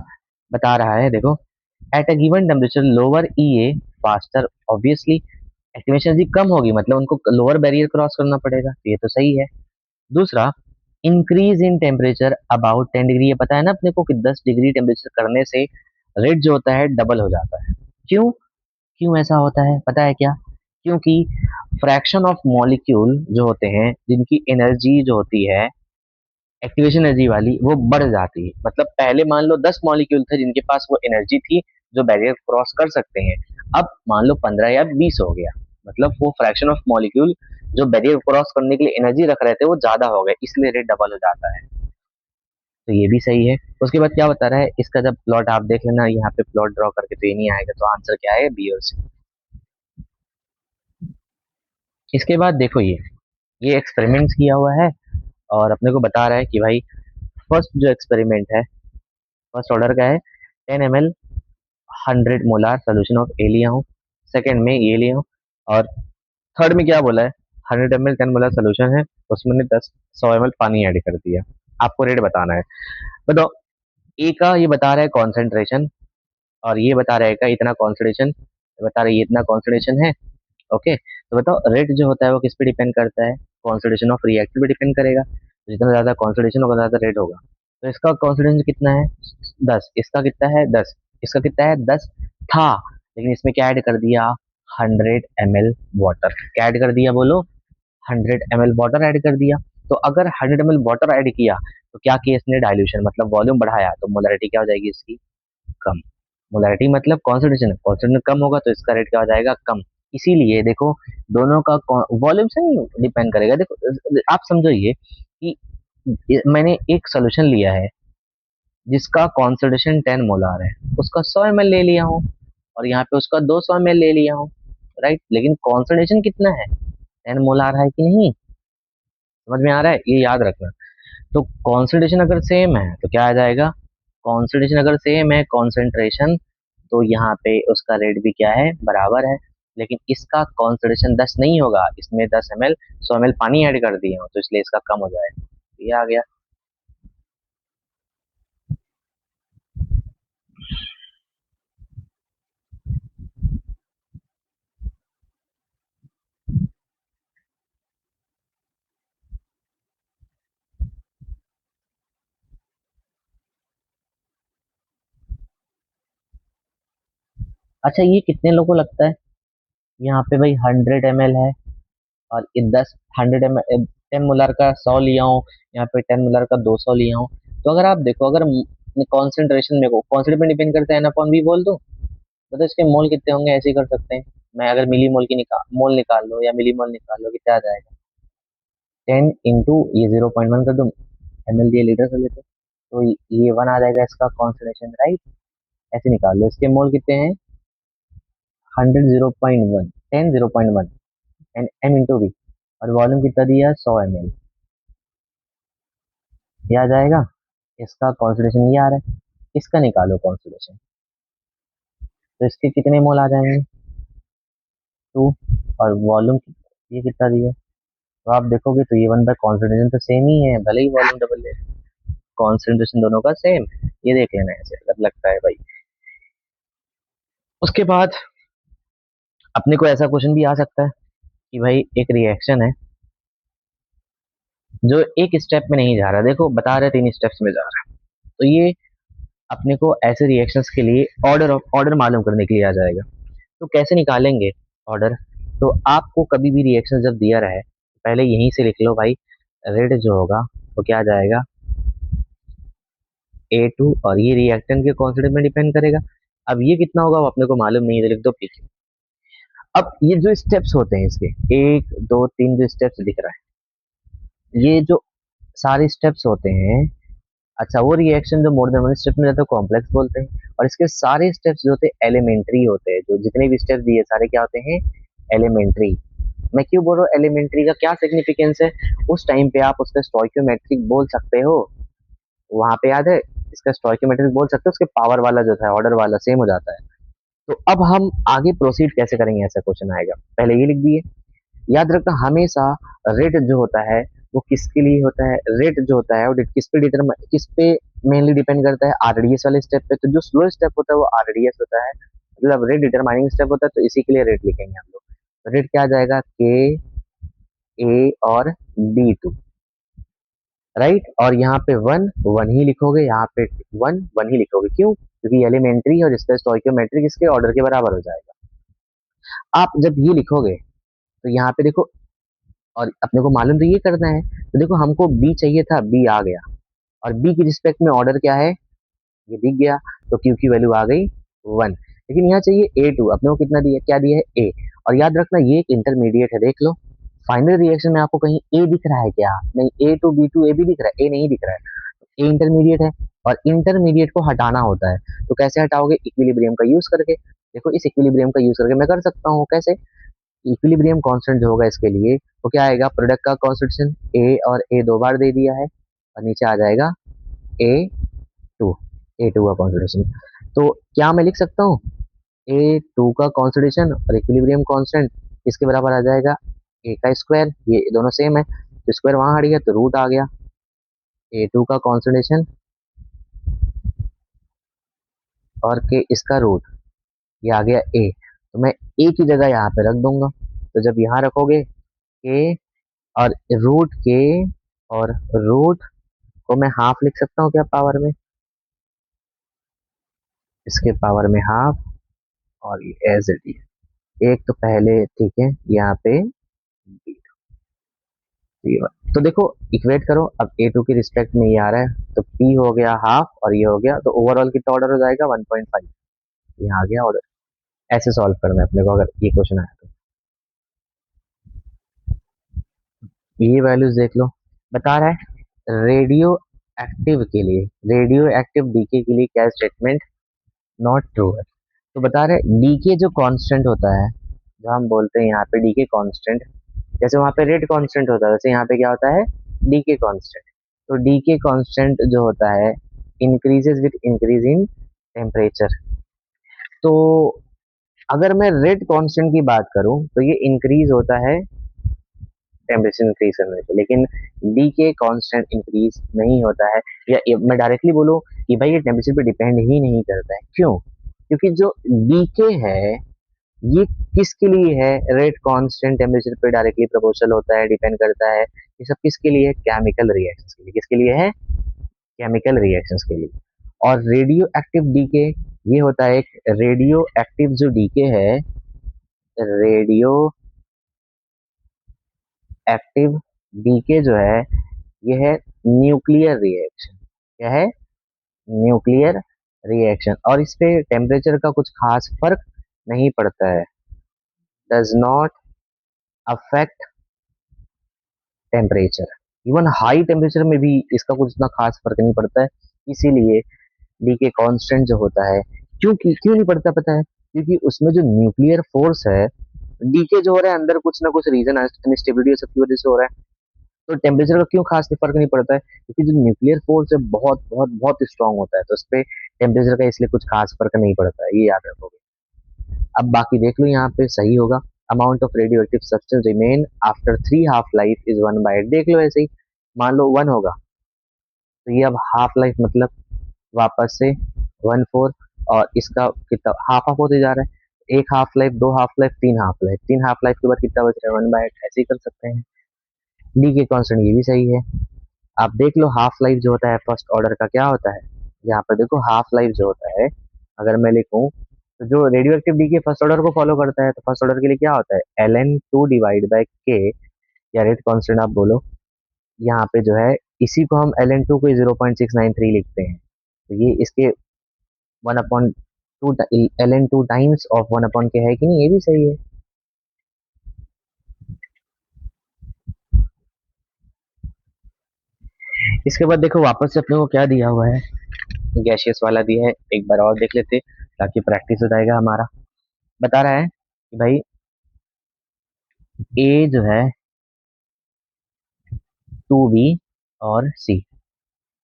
Speaker 1: बता रहा है, देखो at a given temperature lower E A faster, obviously activation energy कम होगी मतलब उनको लोअर बैरियर क्रॉस करना पड़ेगा, तो ये तो सही है। दूसरा, increase in temperature about 10 degree, ये पता है ना अपने को कि 10 डिग्री टेम्परेचर करने से रेट जो होता है डबल हो जाता है। क्यों? क्यों ऐसा होता है पता है क्या? क्योंकि फ्रैक्शन ऑफ मॉलिक्यूल जो होते हैं जिनकी एनर्जी जो होती है एक्टिवेशन एनर्जी वाली वो बढ़ जाती है। मतलब पहले मान लो 10 मॉलिक्यूल थे जिनके पास वो एनर्जी थी जो बैरियर क्रॉस कर सकते हैं, अब मान लो 15 या 20 हो गया, मतलब वो फ्रैक्शन ऑफ मॉलिक्यूल जो बैरियर क्रॉस करने के लिए एनर्जी रख रहे थे वो ज्यादा हो गए, इसलिए रेट डबल हो जाता है। तो ये भी सही है। उसके बाद क्या बता रहा है, इसका जब प्लॉट आप देख लेना यहाँ पे प्लॉट ड्रॉ करके, तो ये नहीं आएगा, तो आंसर क्या है? बी और सी। इसके बाद देखो ये एक्सपेरिमेंट्स किया हुआ है और अपने को बता रहा है कि भाई फर्स्ट जो एक्सपेरिमेंट है फर्स्ट ऑर्डर का है, 10 ml 100 मोलार सोल्यूशन ऑफ ए लिया हूँ, सेकेंड में ये लिया हूँ, और थर्ड में क्या बोला है, 100 ml 10 मोलार सोल्यूशन है, उसमें मैंने 100 ml पानी ऐड कर दिया। आपको रेट बताना है। बताओ, ए का ये बता रहा है कॉन्सेंट्रेशन, और ये बता रहा है का इतना कॉन्सेंट्रेशन, बता रहा है ये इतना कॉन्सेंट्रेशन है। ओके, तो बताओ रेट जो होता है वो किस पे डिपेंड करता है, कॉन्सेंट्रेशन ऑफ रिएक्टर पे डिपेंड करेगा। तो जितना ज्यादा कॉन्सेंट्रेशन होगा ज्यादा रेट होगा। तो इसका कॉन्सेंट्रेशन कितना है, 10, इसका कितना है 10, इसका कितना है 10 था, लेकिन इसमें क्या ऐड कर दिया, 100 ml वाटर। क्या ऐड कर दिया बोलो, 100 ml वाटर ऐड कर दिया। तो अगर 100 ml वाटर ऐड किया तो क्या किया इसने, डाइल्यूशन मतलब वॉल्यूम बढ़ाया, तो मोलरिटी क्या हो जाएगी इसकी, कम। मोलरिटी मतलब कॉन्सेंट्रेशन, कॉन्सेंट्रेशन कम होगा तो इसका रेट क्या हो जाएगा, कम। इसीलिए देखो, दोनों का वॉल्यूम से नहीं डिपेंड करेगा। देखो आप समझो ये कि मैंने एक सोल्यूशन लिया है जिसका कॉन्सेंट्रेशन 10 मोलार है, उसका 100 ml ले लिया हूँ, और यहाँ पे उसका 200 ml ले लिया हूँ, राइट। लेकिन कॉन्सेंट्रेशन कितना है, 10 मोलार है कि नहीं, समझ में आ रहा है, ये याद रखना। तो कॉन्सेंट्रेशन अगर सेम है तो क्या आ जाएगा, कॉन्सेंट्रेशन अगर सेम है कॉन्सेंट्रेशन, तो यहाँ पे उसका रेट भी क्या है, बराबर है। लेकिन इसका कॉन्सेंट्रेशन 10 नहीं होगा, इसमें 10 ml 100 ml पानी ऐड कर दिए हो, तो इसलिए इसका कम हो जाएगा। ये आ गया। अच्छा, ये कितने लोगों को लगता है, यहाँ पे भाई 100 ml है, और ये 100 ml 10 मोलर का 100 लिया हूँ, यहाँ पे 10 मोलर का 200 लिया हूँ। तो अगर आप देखो, अगर कॉन्सेंट्रेशन मेरे को कॉन्सेंट्रेशन डिपेंड करता है, एन अपॉन वी बोल दो, मतलब इसके मोल कितने होंगे, ऐसे ही कर सकते हैं। मैं अगर मिली मोल की मोल निकाल लो या मिली मोल निकाल लो, कितना आ जाएगा, 10 इंटू ये 0.1 कर दो, ml दिए लीटर कर लेते, तो ये 1 आ जाएगा इसका कॉन्सेंट्रेशन, राइट। ऐसे निकाल लो, इसके मोल कितने हैं, 100 0.1, 10 0.1, एंड m इंटू वी, और वॉल्यूम कितना दिया, 100 ml। ये आ जाएगा, इसका कॉन्सेंट्रेशन ये आ रहा है। इसका निकालो कॉन्सेंट्रेशन, तो इसके कितने मोल आ जाएंगे, 2, और वॉल्यूम ये कितना दिया, तो आप देखोगे तो ये वन बाय कॉन्सेंट्रेशन तो सेम ही है, भले ही वॉल्यूम डबल है, कॉन्सेंट्रेशन दोनों का सेम। ये देख लेना ऐसे अगर लगता है भाई। उसके बाद अपने को ऐसा क्वेश्चन भी आ सकता है कि भाई एक रिएक्शन है जो एक स्टेप में नहीं जा रहा, देखो बता रहे 3 स्टेप्स में जा रहा है, तो ये अपने को ऐसे रिएक्शंस के लिए ऑर्डर मालूम करने के लिए आ जाएगा। तो कैसे निकालेंगे ऑर्डर, तो आपको कभी भी रिएक्शन जब दिया रहे, पहले यहीं से लिख लो भाई, रेट जो होगा वो क्या आ जाएगा, A2, और ये रिएक्टेंट के कॉन्सेंट्रेशन में डिपेंड करेगा। अब ये कितना होगा वो अपने को मालूम नहीं है, तो लिख दो पीछे। अब ये जो स्टेप्स होते हैं इसके, 1 2 3 जो स्टेप्स दिख रहा है, ये जो सारे स्टेप्स होते हैं, अच्छा वो रिएक्शन जो मोर देन वन स्टेप में जाता है कॉम्प्लेक्स बोलते हैं, और इसके सारे स्टेप्स जो होते हैं एलिमेंट्री होते हैं, जो जितने भी स्टेप्स दिए सारे क्या होते हैं, एलिमेंट्री। मैं क्यों बोल रहा हूँ एलिमेंट्री का क्या सिग्निफिकेंस है, उस टाइम पे आप उसका स्टोइकियोमेट्रिक बोल सकते हो, वहां पे याद है, इसका स्टोइकियोमेट्रिक बोल सकते हो, उसके पावर वाला जो था ऑर्डर वाला सेम हो जाता है। तो अब हम आगे प्रोसीड कैसे करेंगे, ऐसा क्वेश्चन आएगा, पहले ये लिख दिए। याद रखना हमेशा, रेट जो होता है वो किसके लिए होता है, रेट जो होता है वो किस पे मेनली डिपेंड करता है, आरडीएस वाले स्टेप पे। तो जो स्लो स्टेप होता है वो आरडीएस होता है, मतलब रेट डिटरमाइनिंग स्टेप होता है, तो इसी के लिए रेट लिखेंगे हम लोग। तो रेट क्या आ जाएगा, के, ए और B2, राइट। और यहाँ पे वन वन ही लिखोगे, यहाँ पे वन वन ही लिखोगे, क्यों, क्योंकि एलिमेंट्री और इसका स्टोइकियोमेट्रिक इसके ऑर्डर के बराबर हो जाएगा। आप जब ये लिखोगे तो यहाँ पे देखो, और अपने को मालूम तो ये करना है, तो देखो हमको बी चाहिए था, बी आ गया, और बी की रिस्पेक्ट में ऑर्डर क्या है, ये दिख गया, तो क्यू की वैल्यू आ गई 1। लेकिन यहाँ चाहिए A2, अपने को कितना दिया, क्या दिया है, ए। और याद रखना ये एक इंटरमीडिएट है, देख लो फाइनल रिएक्शन में आपको कहीं ए दिख रहा है क्या, नहीं, A2 B2 ए भी दिख रहा है, ए नहीं दिख रहा है, ए इंटरमीडिएट है, और इंटरमीडिएट को हटाना होता है। तो कैसे हटाओगे, इक्विलिब्रियम का यूज करके। देखो इस इक्विलिब्रियम का यूज करके मैं कर सकता हूँ, कैसे, इक्विलिब्रियम कांस्टेंट जो होगा इसके लिए वो क्या आएगा, प्रोडक्ट का कॉन्स्टेंट, ए और ए 2 बार दे दिया है, और नीचे आ जाएगा A2, A2 का कॉन्सेंट्रेशन। तो क्या मैं लिख सकता हूँ, ए टू का कॉन्सेंट्रेशन और इक्विलिब्रियम कांस्टेंट किसके बराबर आ जाएगा, ए का स्क्वायर, ये दोनों सेम है तो स्क्वायर वहां हट गया तो रूट आ गया, ए टू का कॉन्सेंट्रेशन और के इसका रूट, ये आ गया ए, तो मैं ए की जगह यहाँ पे रख दूंगा, तो जब यहाँ रखोगे के और रूट के और रूट को मैं हाफ लिख सकता हूँ क्या पावर में, इसके पावर में हाफ, और ये एज इट इज एक तो पहले ठीक है यहाँ पे B1। तो देखो इक्वेट करो, अब ए टू के रिस्पेक्ट में ये आ रहा है तो पी हो गया हाफ और ये हो गया, तो ओवरऑल कितना ऑर्डर हो जाएगा 1.5, यहाँ आ गया ऑर्डर। ऐसे सॉल्व करना है अपने को अगर ये क्वेश्चन आया तो। ये वैल्यूज देख लो, बता रहा है रेडियो एक्टिव के लिए, रेडियो एक्टिव डीके के लिए क्या स्टेटमेंट नॉट ट्रू है। तो बता रहे डीके जो कांस्टेंट होता है, जो हम बोलते हैं यहाँ पे डीके कांस्टेंट, जैसे वहां पे रेट कांस्टेंट होता है वैसे यहाँ पे क्या होता है डीके कांस्टेंट। तो डीके कांस्टेंट जो होता है increases with increase in temperature. तो अगर मैं रेट कांस्टेंट की बात करूं तो ये इंक्रीज होता है टेम्परेचर इंक्रीज करने पे, लेकिन डी के कांस्टेंट इंक्रीज नहीं होता है। या मैं डायरेक्टली बोलूं कि भाई ये टेम्परेचर पे डिपेंड ही नहीं करता है, क्यों, क्योंकि जो डी के है ये किसके लिए है, रेट कांस्टेंट टेम्परेचर पे डायरेक्टली प्रोपोर्शनल होता है, डिपेंड करता है, ये सब किसके लिए है, केमिकल रिएक्शंस के लिए, किसके लिए है, केमिकल रिएक्शंस के लिए। और रेडियो एक्टिव डीके ये होता है एक रेडियो एक्टिव जो डीके है, रेडियो एक्टिव डीके जो है ये है न्यूक्लियर रिएक्शन, क्या है, न्यूक्लियर रिएक्शन, और इस पे टेम्परेचर का कुछ खास फर्क नहीं पड़ता है, does not affect temperature, even high temperature में भी इसका कुछ इतना खास फर्क नहीं पड़ता है। इसीलिए डी के कांस्टेंट जो होता है, क्योंकि क्यों नहीं पड़ता पता है, क्योंकि उसमें जो न्यूक्लियर फोर्स है, डीके जो हो रहा है अंदर कुछ ना कुछ रीजन अनस्टेबिलिटी सबकी वजह से हो रहा है, तो टेम्परेचर का क्यों खास फर्क नहीं पड़ता है, क्योंकि जो न्यूक्लियर फोर्स है बहुत बहुत बहुत स्ट्रांग होता है, तो उस पर टेम्परेचर का इसलिए कुछ खास फर्क नहीं पड़ता है, ये याद रखोगे। अब बाकी देख लो यहाँ पे सही होगा, amount of radio active substance remain after 3 half life is 1/8, देख लो ऐसे ही, मान लो 1 होगा तो ये अब हाफ लाइफ मतलब वापस से 1/4, और इसका कितना हाफ हाफ होते जा रहा है, एक हाफ लाइफ, दो हाफ लाइफ, तीन हाफ लाइफ, तीन हाफ लाइफ के बाद कितना बच रहा है 1/8, ऐसे ही कर सकते हैं। डी के कॉन्स्टेंट ये भी सही है। आप देख लो हाफ लाइफ जो होता है फर्स्ट ऑर्डर का क्या होता है, यहाँ पर देखो हाफ लाइफ जो होता है अगर मैं लिखूं तो जो रेडियो एक्टिव डी के फर्स्ट ऑर्डर को फॉलो करता है, तो फर्स्ट ऑर्डर के लिए क्या होता है Ln2 डिवाइड बाई के, या रेट कांस्टेंट आप बोलो, यहाँ पे जो है इसी को हम Ln2 को 0.693 लिखते हैं, तो ये इसके 1/2 Ln2 टाइम्स ऑफ 1 के है कि नहीं, ये भी सही है। इसके बाद देखो वापस से अपने को क्या दिया हुआ है, गैशियस वाला दिया है, एक बार और देख लेते ताकि प्रैक्टिस हो जाएगा हमारा। बता रहा है कि भाई ए जो है 2B और C,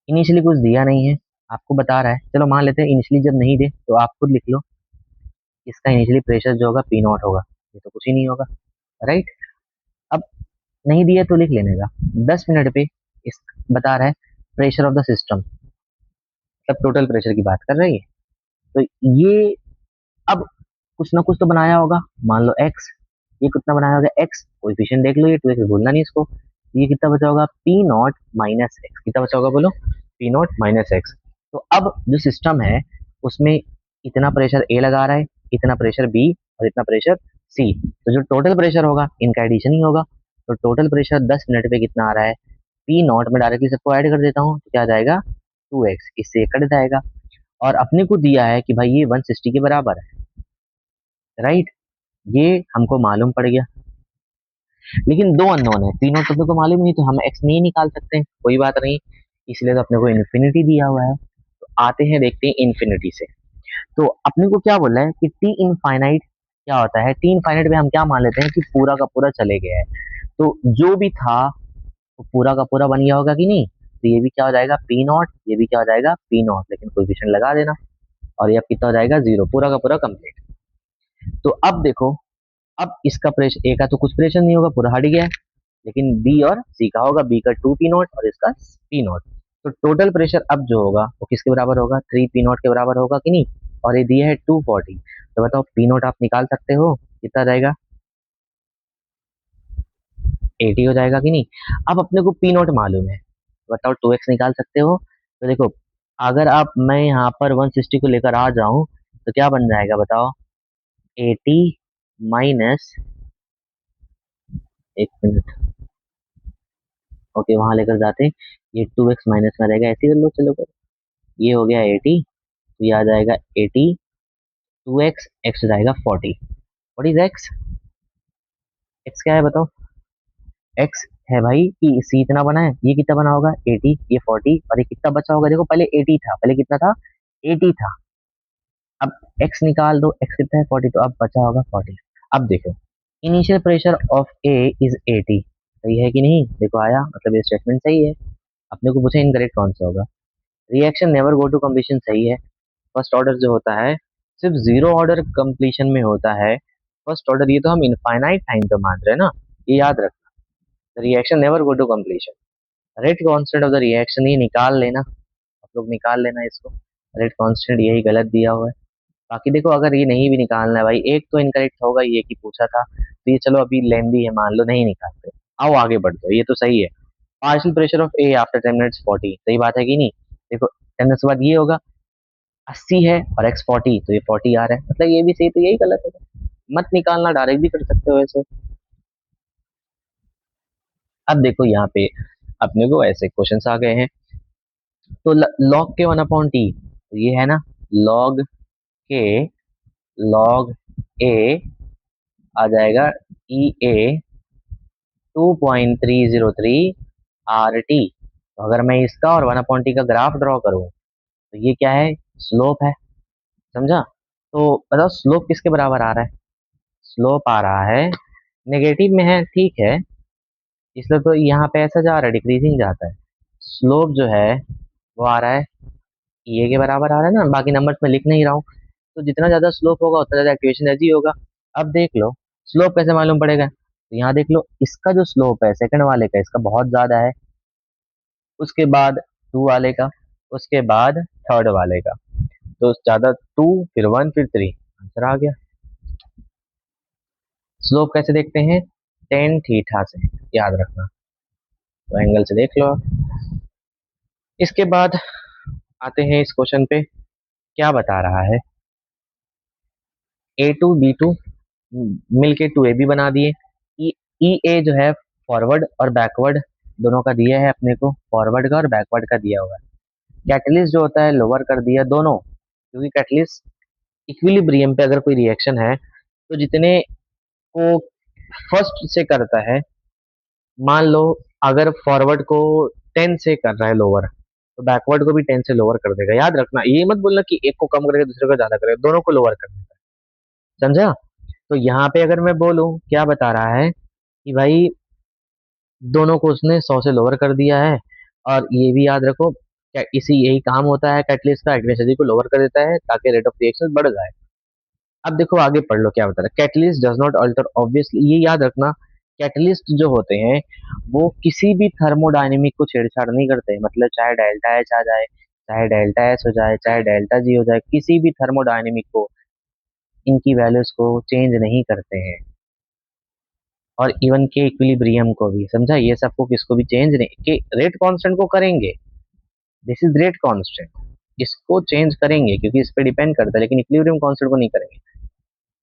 Speaker 1: इनिशियली कुछ दिया नहीं है, आपको बता रहा है, चलो मान लेते हैं इनिशियली जब नहीं दे तो आप खुद लिख लो, इसका इनिशियली प्रेशर जो होगा P0 होगा, ये तो कुछ ही नहीं होगा, राइट। अब नहीं दिया तो लिख लेने का, 10 मिनट पे इस बता रहा है प्रेशर ऑफ द सिस्टम, मतलब टोटल प्रेशर की बात कर रही है, तो ये अब कुछ ना कुछ तो बनाया होगा, मान लो एक्स, ये कितना बनाया होगा एक्स, कोएफिशिएंट देख लो, ये 2x भूलना नहीं इसको, ये कितना बचा होगा P0 - x, कितना बचा होगा बोलो P0 - x। तो अब जो सिस्टम है उसमें इतना प्रेशर ए लगा रहा है, इतना प्रेशर बी और इतना प्रेशर सी, तो जो टोटल प्रेशर होगा इनका एडिशन ही होगा, तो टोटल प्रेशर 10 मिनट पे कितना आ रहा है P0, में डायरेक्टली सबको ऐड कर देता हूँ तो क्या आ जाएगा 2x, इससे कट जाएगा, और अपने को दिया है कि भाई ये 160 के बराबर है, राइट, ये हमको मालूम पड़ गया, लेकिन दो अननोन है, तीनों तो अपने को मालूम नहीं, तो हम एक्स नहीं निकाल सकते हैं, कोई बात नहीं, इसलिए तो अपने को इन्फिनिटी दिया हुआ है। तो आते हैं देखते हैं इन्फिनिटी से, तो अपने को क्या बोला है कि टी इनफाइनाइट क्या होता है, टी इनफाइनाइट में हम क्या मान लेते हैं कि पूरा का पूरा चले गया है, तो जो भी था वो पूरा का पूरा बन गया होगा कि नहीं, तो ये भी क्या हो जाएगा P0, ये भी क्या हो जाएगा P0, लेकिन कोएफिशिएंट लगा देना, और ये अब कितना हो जाएगा 0, पूरा का पूरा कंप्लीट। तो अब देखो, अब इसका प्रेशर ए का तो कुछ प्रेशर नहीं होगा, पूरा हट गया है, लेकिन बी और सी का होगा, बी का 2p0 और इसका p0। तो टोटल प्रेशर अब जो होगा वो किसके बराबर होगा, 3p0 के बराबर होगा कि नहीं। और ये दिया है 240, तो बताओ p0 आप निकाल सकते हो, कितना जाएगा, 80 हो जाएगा कि नहीं। अब अपने को p0 मालूम है, बताओ 2x निकाल सकते हो। तो देखो, अगर आप मैं यहाँ पर 160 को लेकर आ जाऊं तो क्या बन जाएगा बताओ, 80 माइनस, एक मिनट, ओके वहां लेकर जाते हैं, ये 2x माइनस में रहेगा, ऐसे ही कर लो, चलो कर। ये हो गया 80, तो ये आ जाएगा 80, 2x, x हो जाएगा 40। व्हाट इज x, x क्या है बताओ, x है भाई कि c इतना बना है, ये कितना बना होगा 80, ये 40, और ये कितना बचा होगा, देखो पहले 80 था, पहले कितना था 80 था। अब x निकाल दो, x कितना है 40, तो अब बचा होगा 40। अब देखो, initial pressure of a is 80, सही है कि नहीं, देखो आया, मतलब ये स्टेटमेंट सही है। अपने को पूछा इनकरेक्ट कौन सा होगा, reaction never go to completion सही है। फर्स्ट ऑर्डर जो होता है सिर्फ जीरो ऑर्डर कंप्लीशन में होता है। फर्स्ट ऑर्डर ये तो हम इनफाइनाइट टाइम पे मान रहे हैं ना, ये याद रखना। Reaction never go to completion. Rate constant of the reaction ये निकाल लेना, आप लोग निकाल लेना इसको। रेट कांस्टेंट यही गलत दिया हुआ है। बाकी देखो, अगर ये नहीं भी निकालना है भाई, एक तो इनकरेक्ट होगा, ये की पूछा था, तो ये चलो अभी लेंदी है, मान लो नहीं निकालते। आओ आगे बढ़ जाओ, ये तो सही है। Partial pressure of A after 10 minutes 40, सही बात है कि नहीं। देखो 10 मिनट्स बाद ये होगा 80 है और x 40, तो ये 40 आ रहा है, मतलब ये भी सही, तो यही गलत है। मत निकालना, डायरेक्ट भी कर सकते हो ऐसे। अब देखो यहाँ पे अपने को ऐसे क्वेश्चन आ गए हैं, तो log के 1/t, तो ये है ना log के, log a आ जाएगा e a 2.303 आर टी। तो अगर मैं इसका और 1/t का ग्राफ ड्रॉ करूं तो ये क्या है, स्लोप है, समझा। तो बताओ स्लोप किसके बराबर आ रहा है, स्लोप आ रहा है नेगेटिव में है, ठीक है, इसलिए तो यहाँ पे ऐसा जा रहा है, डिक्रीजिंग जाता है। स्लोप जो है वो आ रहा है ये के बराबर आ रहा है ना, बाकी नंबर्स में लिख नहीं रहा हूँ। तो जितना ज्यादा स्लोप होगा उतना ज्यादा एक्टिवेशन एनर्जी होगा। अब देख लो स्लोप कैसे मालूम पड़ेगा, तो यहाँ देख लो, इसका जो स्लोप है सेकंड वाले का, इसका बहुत ज्यादा है, उसके बाद टू वाले का, उसके बाद थर्ड वाले का, तो ज्यादा टू, फिर वन, फिर थ्री, आंसर आ गया। स्लोप कैसे देखते हैं, टेन थीटा से, याद रखना, तो एंगल से देख लो आप। इसके बाद आते हैं इस क्वेश्चन पे, क्या बता रहा है, ए टू बी टू मिलके टू ए बी बना दिए। ई ई ए जो है फॉरवर्ड और बैकवर्ड दोनों का दिया है अपने को, फॉरवर्ड का और बैकवर्ड का दिया हुआ है। कैटलिस्ट जो होता है लोअर कर दिया दोनों, क्योंकि कैटलिस्ट इक्विलिब्रियम पे अगर कोई रिएक्शन है तो जितने को फर्स्ट से करता है, मान लो अगर फॉरवर्ड को 10 से कर रहा है लोअर, तो बैकवर्ड को भी 10 से लोअर कर देगा। याद रखना, ये मत बोलना कि एक को कम करेगा दूसरे को ज्यादा करेगा, दोनों को लोअर कर देगा, समझा। तो यहाँ पे अगर मैं बोलूं, क्या बता रहा है कि भाई दोनों को उसने 100 से लोअर कर दिया है। और ये भी याद रखो, इसी यही काम होता है कैटलिस्ट का, एक्टिविटी को लोअर कर देता है ताकि रेट ऑफ रिएक्शन बढ़ जाए। अब देखो आगे पढ़ लो क्या बता रहा है, catalyst does not alter obviously, ये याद रखना, कैटलिस्ट जो होते हैं वो किसी भी थर्मोडायनेमिक को छेड़छाड़ नहीं करते, मतलब चाहे डेल्टा एच आ जाए, चाहे डेल्टा एस हो जाए, चाहे डेल्टा जी हो जाए, किसी भी थर्मोडायनेमिक को इनकी वैल्यूज को चेंज नहीं करते हैं। और इवन के इक्विलिब्रियम को भी, समझा, ये सबको किसको भी चेंज नहीं, कि रेट कांस्टेंट को करेंगे, दिस इज रेट कांस्टेंट, इसको चेंज करेंगे क्योंकि इस पे डिपेंड करता है, लेकिन इक्विलिब्रियम कांस्टेंट को नहीं करेंगे,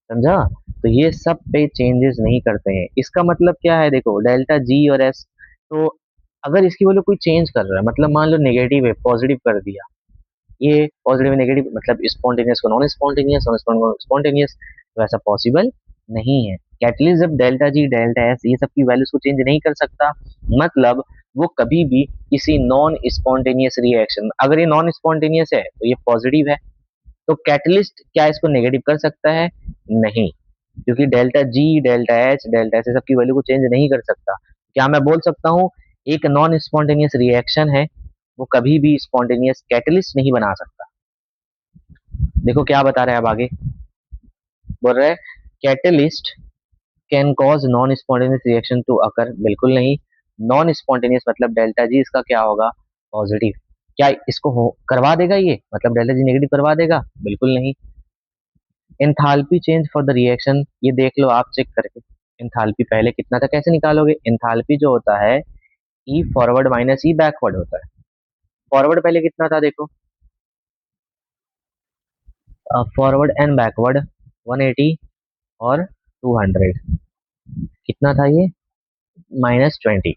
Speaker 1: समझा। तो ये सब पे चेंजेस नहीं करते हैं। इसका मतलब क्या है, देखो डेल्टा जी और एस, तो अगर इसकी वैल्यू कोई चेंज कर रहा है, मतलब मान लो नेगेटिव है पॉजिटिव कर दिया, ये पॉजिटिव नेगेटिव मतलब स्पॉन्टेनियस को नॉन स्पॉन्टेनियस, नॉन स्पॉन्टेनियस, तो ऐसा पॉसिबल नहीं है। कैटलिस्ट जब डेल्टा जी डेल्टा एस ये सब की वैल्यूज को चेंज नहीं कर सकता, मतलब वो कभी भी किसी नॉन स्पॉन्टेनियस रिएक्शन, अगर ये नॉन स्पॉन्टेनियस है तो ये पॉजिटिव है, तो कैटलिस्ट क्या इसको नेगेटिव कर सकता है, नहीं, क्योंकि delta G delta H delta S सबकी वैल्यू को चेंज नहीं कर सकता। क्या मैं बोल सकता हूँ एक नॉन स्पॉन्टेनियस रिएक्शन है वो कभी भी स्पॉन्टेनियस कैटलिस्ट नहीं बना सकता। देखो क्या बता रहा है अब आगे, बोल रहा है catalyst can cause non spontaneous reaction to occur, बिल्कुल नहीं। नॉन स्पॉन्टेनियस मतलब डेल्टा जी इसका क्या होगा, पॉजिटिव। क्या इसको हो करवा देगा ये, मतलब डेल्टा जी नेगेटिव करवा देगा, बिल्कुल नहीं। Enthalpy change for the reaction, ये देख लो आप चेक करके, एंथैल्पी पहले कितना था कैसे निकालोगे, एंथैल्पी जो होता है ई फॉरवर्ड माइनस ई बैकवर्ड होता है। फॉरवर्ड पहले कितना था देखो, फॉरवर्ड एंड बैकवर्ड 180 और 200, कितना था ये, -20।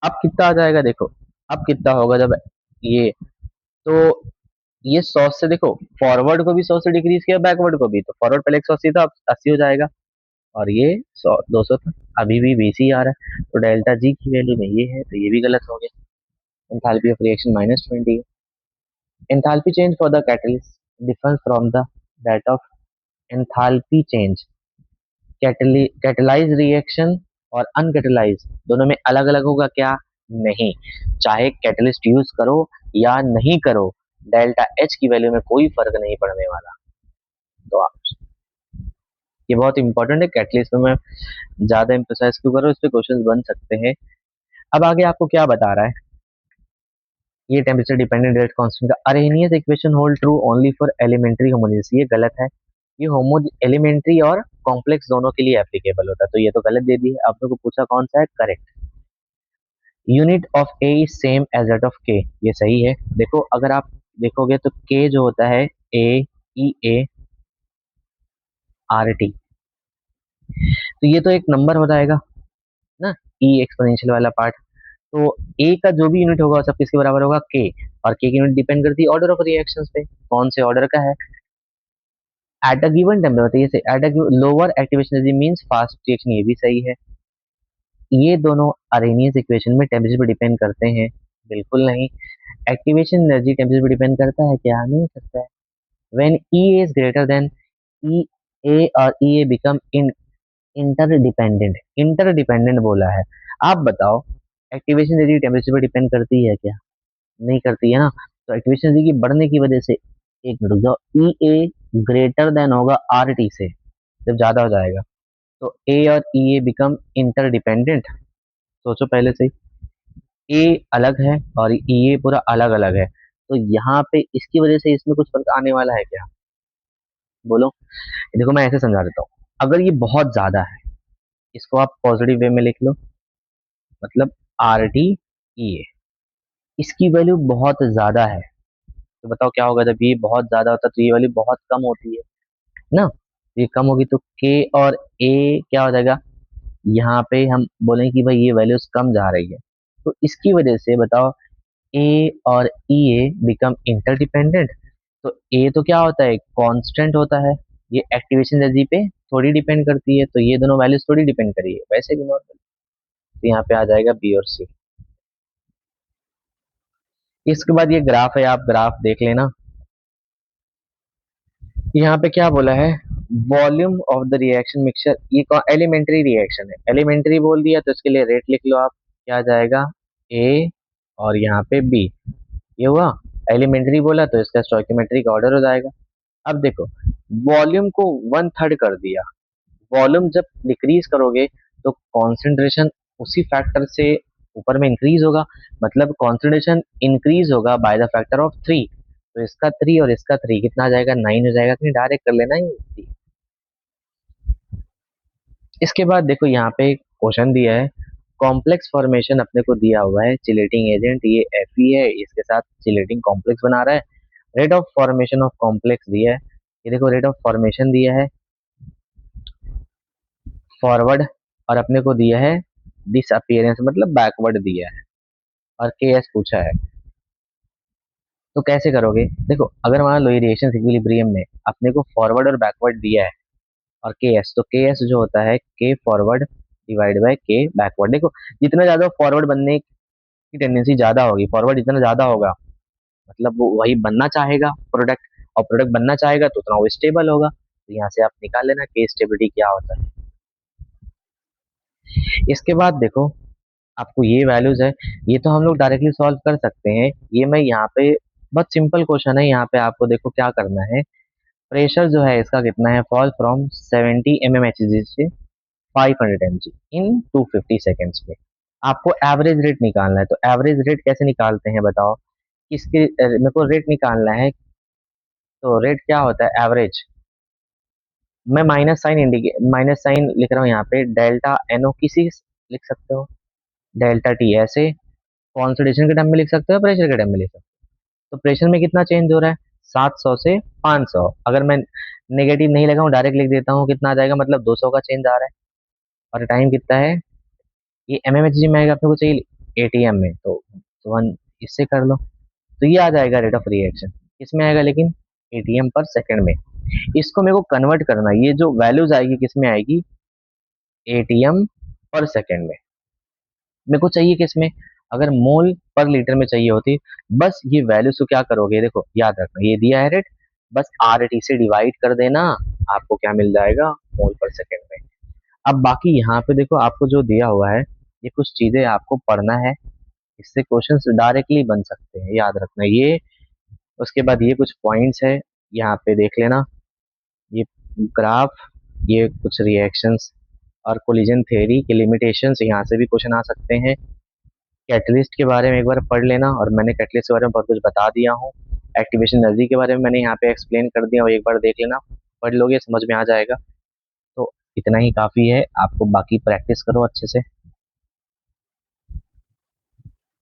Speaker 1: अब कितना आ जाएगा देखो, अब कितना होगा जब ये, तो ये 100 से देखो, फॉरवर्ड को भी 100 से डिक्रीज किया, बैकवर्ड को भी, तो फॉरवर्ड पहले 180 था, अब 80 हो जाएगा, और ये 100 200 था, अभी भी बीसी आ रहा है, तो डेल्टा जी की वैल्यू में ये है, तो ये भी गलत हो गया। Enthalpy of reaction -20। Enthalpy change for the catalyst difference from the that of enthalpy change catalyse reaction और अनकैटलाइज दोनों में अलग अलग होगा क्या, नहीं। चाहे कैटलिस्ट यूज करो या नहीं करो, डेल्टा एच की वैल्यू में कोई फर्क नहीं पड़ने वाला। तो आप, ये बहुत इंपॉर्टेंट है, कैटलिस्ट में मैं ज्यादा एम्फोसाइज क्यों कर रहा हूँ, इस पे क्वेश्चंस बन सकते हैं। अब आगे आपको क्या बता रहा है, ये टेम्परेचर डिपेंडेंट रेट कांस्टेंट का Arrhenius equation hold true only for elementary homogeneous, ये गलत है। ये होमो एलिमेंट्री और कॉम्प्लेक्स दोनों के लिए एप्लीकेबल होता है, तो ये तो गलत दे दी है। आपने को पूछा कौन सा है correct. Unit of A is same as that of k, ये सही है। देखो अगर आप देखोगे तो के जो होता है ए ई ए आर टी, तो ये तो एक नंबर हो जाएगा ना, ई एक्सपोनेंशियल वाला पार्ट। तो ए का जो भी यूनिट होगा सब किसके बराबर होगा, के। और के की यूनिट डिपेंड करती है ऑर्डर ऑफ रिएक्शंस पे, कौन से ऑर्डर का है, एट अ गिवन टेम्परेचर, ये at a lower activation energy means fast reaction, ये भी सही है। ये दोनों अरेनियस इक्वेशन में टेम्परेचर पे डिपेंड करते हैं, बिल्कुल नहीं। एक्टिवेशन एनर्जी टेम्परेचर पे डिपेंड करता है क्या, नहीं करता है। When E is greater than E A और E A become in interdependent, interdependent बोला है। आप बताओ एक्टिवेशन एनर्जी टेम्परेचर पे डिपेंड करती है क्या, नहीं करती है ना। तो एक्टिवेशन एनर्जी की बढ़ने की वजह से, एक मिनट रुक जाओ, ई ए ग्रेटर देन होगा आर टी से, जब ज्यादा हो जाएगा, तो ए और ई ए बिकम इंटरडिपेंडेंट। सोचो पहले से, ए अलग है और ई ए पूरा अलग अलग है, तो यहाँ पे इसकी वजह से इसमें कुछ फर्क आने वाला है क्या, बोलो। देखो मैं ऐसे समझा देता हूँ, अगर ये बहुत ज्यादा है, इसको आप पॉजिटिव वे में लिख लो, मतलब आर टी ई ए, इसकी वैल्यू बहुत ज्यादा है, तो बताओ क्या होगा, जब ये बहुत ज्यादा होता है तो ये वैल्यू बहुत कम होती है ना, ये कम होगी तो के और ए क्या हो जाएगा, यहाँ पे हम बोलें कि भाई ये वैल्यूज कम जा रही है, तो इसकी वजह से बताओ ए और ई ए बिकम इंटरडिपेंडेंट। तो ए तो क्या होता है, कांस्टेंट होता है, ये एक्टिवेशन एनर्जी पे थोड़ी डिपेंड करती है, तो ये दोनों वैल्यूज थोड़ी डिपेंड करिए वैसे भी नॉर्मल, तो यहाँ पे आ जाएगा बी और सी। इसके बाद ये ग्राफ है, आप ग्राफ देख लेना। यहाँ पे क्या बोला है, volume of the reaction mixture, ये एलिमेंट्री रिएक्शन है, एलिमेंट्री बोल दिया तो इसके लिए रेट लिख लो आप, क्या जाएगा ए और यहाँ पे बी, ये हुआ। एलिमेंट्री बोला तो इसका स्टोइकियोमेट्रिक ऑर्डर हो जाएगा। अब देखो वॉल्यूम को 1/3 कर दिया, वॉल्यूम जब डिक्रीज करोगे तो कॉन्सेंट्रेशन उसी फैक्टर से ऊपर में इंक्रीज होगा, मतलब कॉन्सेंट्रेशन इंक्रीज होगा बाय द फैक्टर ऑफ 3, तो इसका 3 और इसका 3 कितना आ जाएगा, 9 हो जाएगा, तो डायरेक्ट कर लेना ही। इसके बाद देखो यहाँ पे क्वेश्चन दिया है, कॉम्प्लेक्स फॉर्मेशन अपने को दिया हुआ है, चिलेटिंग एजेंट ये Fe है, इसके साथ चिलेटिंग कॉम्प्लेक्स बना रहा है, rate of formation of complex दिया है, ये देखो रेट ऑफ फॉर्मेशन दिया है फॉरवर्ड, और अपने को दिया है डिसअपियरेंस मतलब बैकवर्ड दिया है, और के एस पूछा है। तो कैसे करोगे, देखो अगर मान लो रिएक्शन इक्विलिब्रियम में अपने को फॉरवर्ड और बैकवर्ड दिया है और के एस, तो के एस जो होता है के फॉरवर्ड डिवाइड बाय के बैकवर्ड। देखो जितना ज्यादा फॉरवर्ड बनने की टेंडेंसी ज्यादा होगी, फॉरवर्ड जितना ज्यादा होगा मतलब वो वही बनना चाहेगा प्रोडक्ट, और प्रोडक्ट बनना चाहेगा तो उतना वो स्टेबल होगा, तो यहाँ से आप निकाल लेना के स्टेबिलिटी क्या होता है। इसके बाद देखो आपको ये वैल्यूज है, ये तो हम लोग डायरेक्टली सॉल्व कर सकते हैं, ये मैं यहाँ पे बहुत सिंपल क्वेश्चन है, यहाँ पे आपको देखो क्या करना है, प्रेशर जो है इसका कितना है, फॉल फ्रॉम 70 mmHg से 500 mg इन 250 सेकेंड्स में। आपको एवरेज रेट निकालना है, तो एवरेज रेट कैसे निकालते हैं बताओ, किसके मेरे को रेट निकालना है। तो रेट क्या होता है एवरेज, मैं माइनस साइन लिख रहा हूँ यहाँ पे, डेल्टा एनओ किसी लिख सकते हो, डेल्टा टी ऐसे कॉन्सेंट्रेशन के टर्म में लिख सकते हो, प्रेशर के टर्म में लिख सकते हो। तो प्रेशर में कितना चेंज हो रहा है, 700 से 500। अगर मैं नेगेटिव नहीं लगाऊं डायरेक्ट लिख देता हूँ, कितना आ जाएगा, मतलब 200 का चेंज आ रहा है। और टाइम कितना है, ये एमएमएचजी में आएगा, अपने को चाहिए एटीएम में, तो वन इससे कर लो। तो ये आ जाएगा रेट ऑफ रिएक्शन, किसमें आएगा लेकिन, एटीएम पर सेकंड में। इसको मेरे को कन्वर्ट करना है, ये जो वैल्यूज आएगी किस में आएगी, एटीएम पर सेकंड में। मेरे को चाहिए किसमें, अगर मोल पर लीटर में चाहिए होती, बस ये वैल्यूज को क्या करोगे, देखो याद रखना, ये दिया है रेट, बस आर टी से डिवाइड कर देना, आपको क्या मिल जाएगा, मोल पर सेकंड में। अब बाकी यहाँ पे देखो आपको जो दिया हुआ है, ये कुछ चीजें आपको पढ़ना है, इससे क्वेश्चंस डायरेक्टली बन सकते हैं, याद रखना ये। उसके बाद ये कुछ पॉइंट्स है, यहाँ पे देख लेना, ये ग्राफ, ये कुछ रिएक्शंस और कोलिजन थ्योरी के लिमिटेशंस, यहाँ से भी क्वेश्चन आ सकते हैं। कैटलिस्ट के बारे में एक बार पढ़ लेना, और मैंने कैटलिस्ट के बारे में बहुत कुछ बता दिया हूँ। एक्टिवेशन एनर्जी के बारे में मैंने यहाँ पे एक्सप्लेन कर दिया, और एक बार देख लेना, पढ़ लोगे समझ में आ जाएगा। तो इतना ही काफ़ी है, आपको बाकी प्रैक्टिस करो अच्छे से।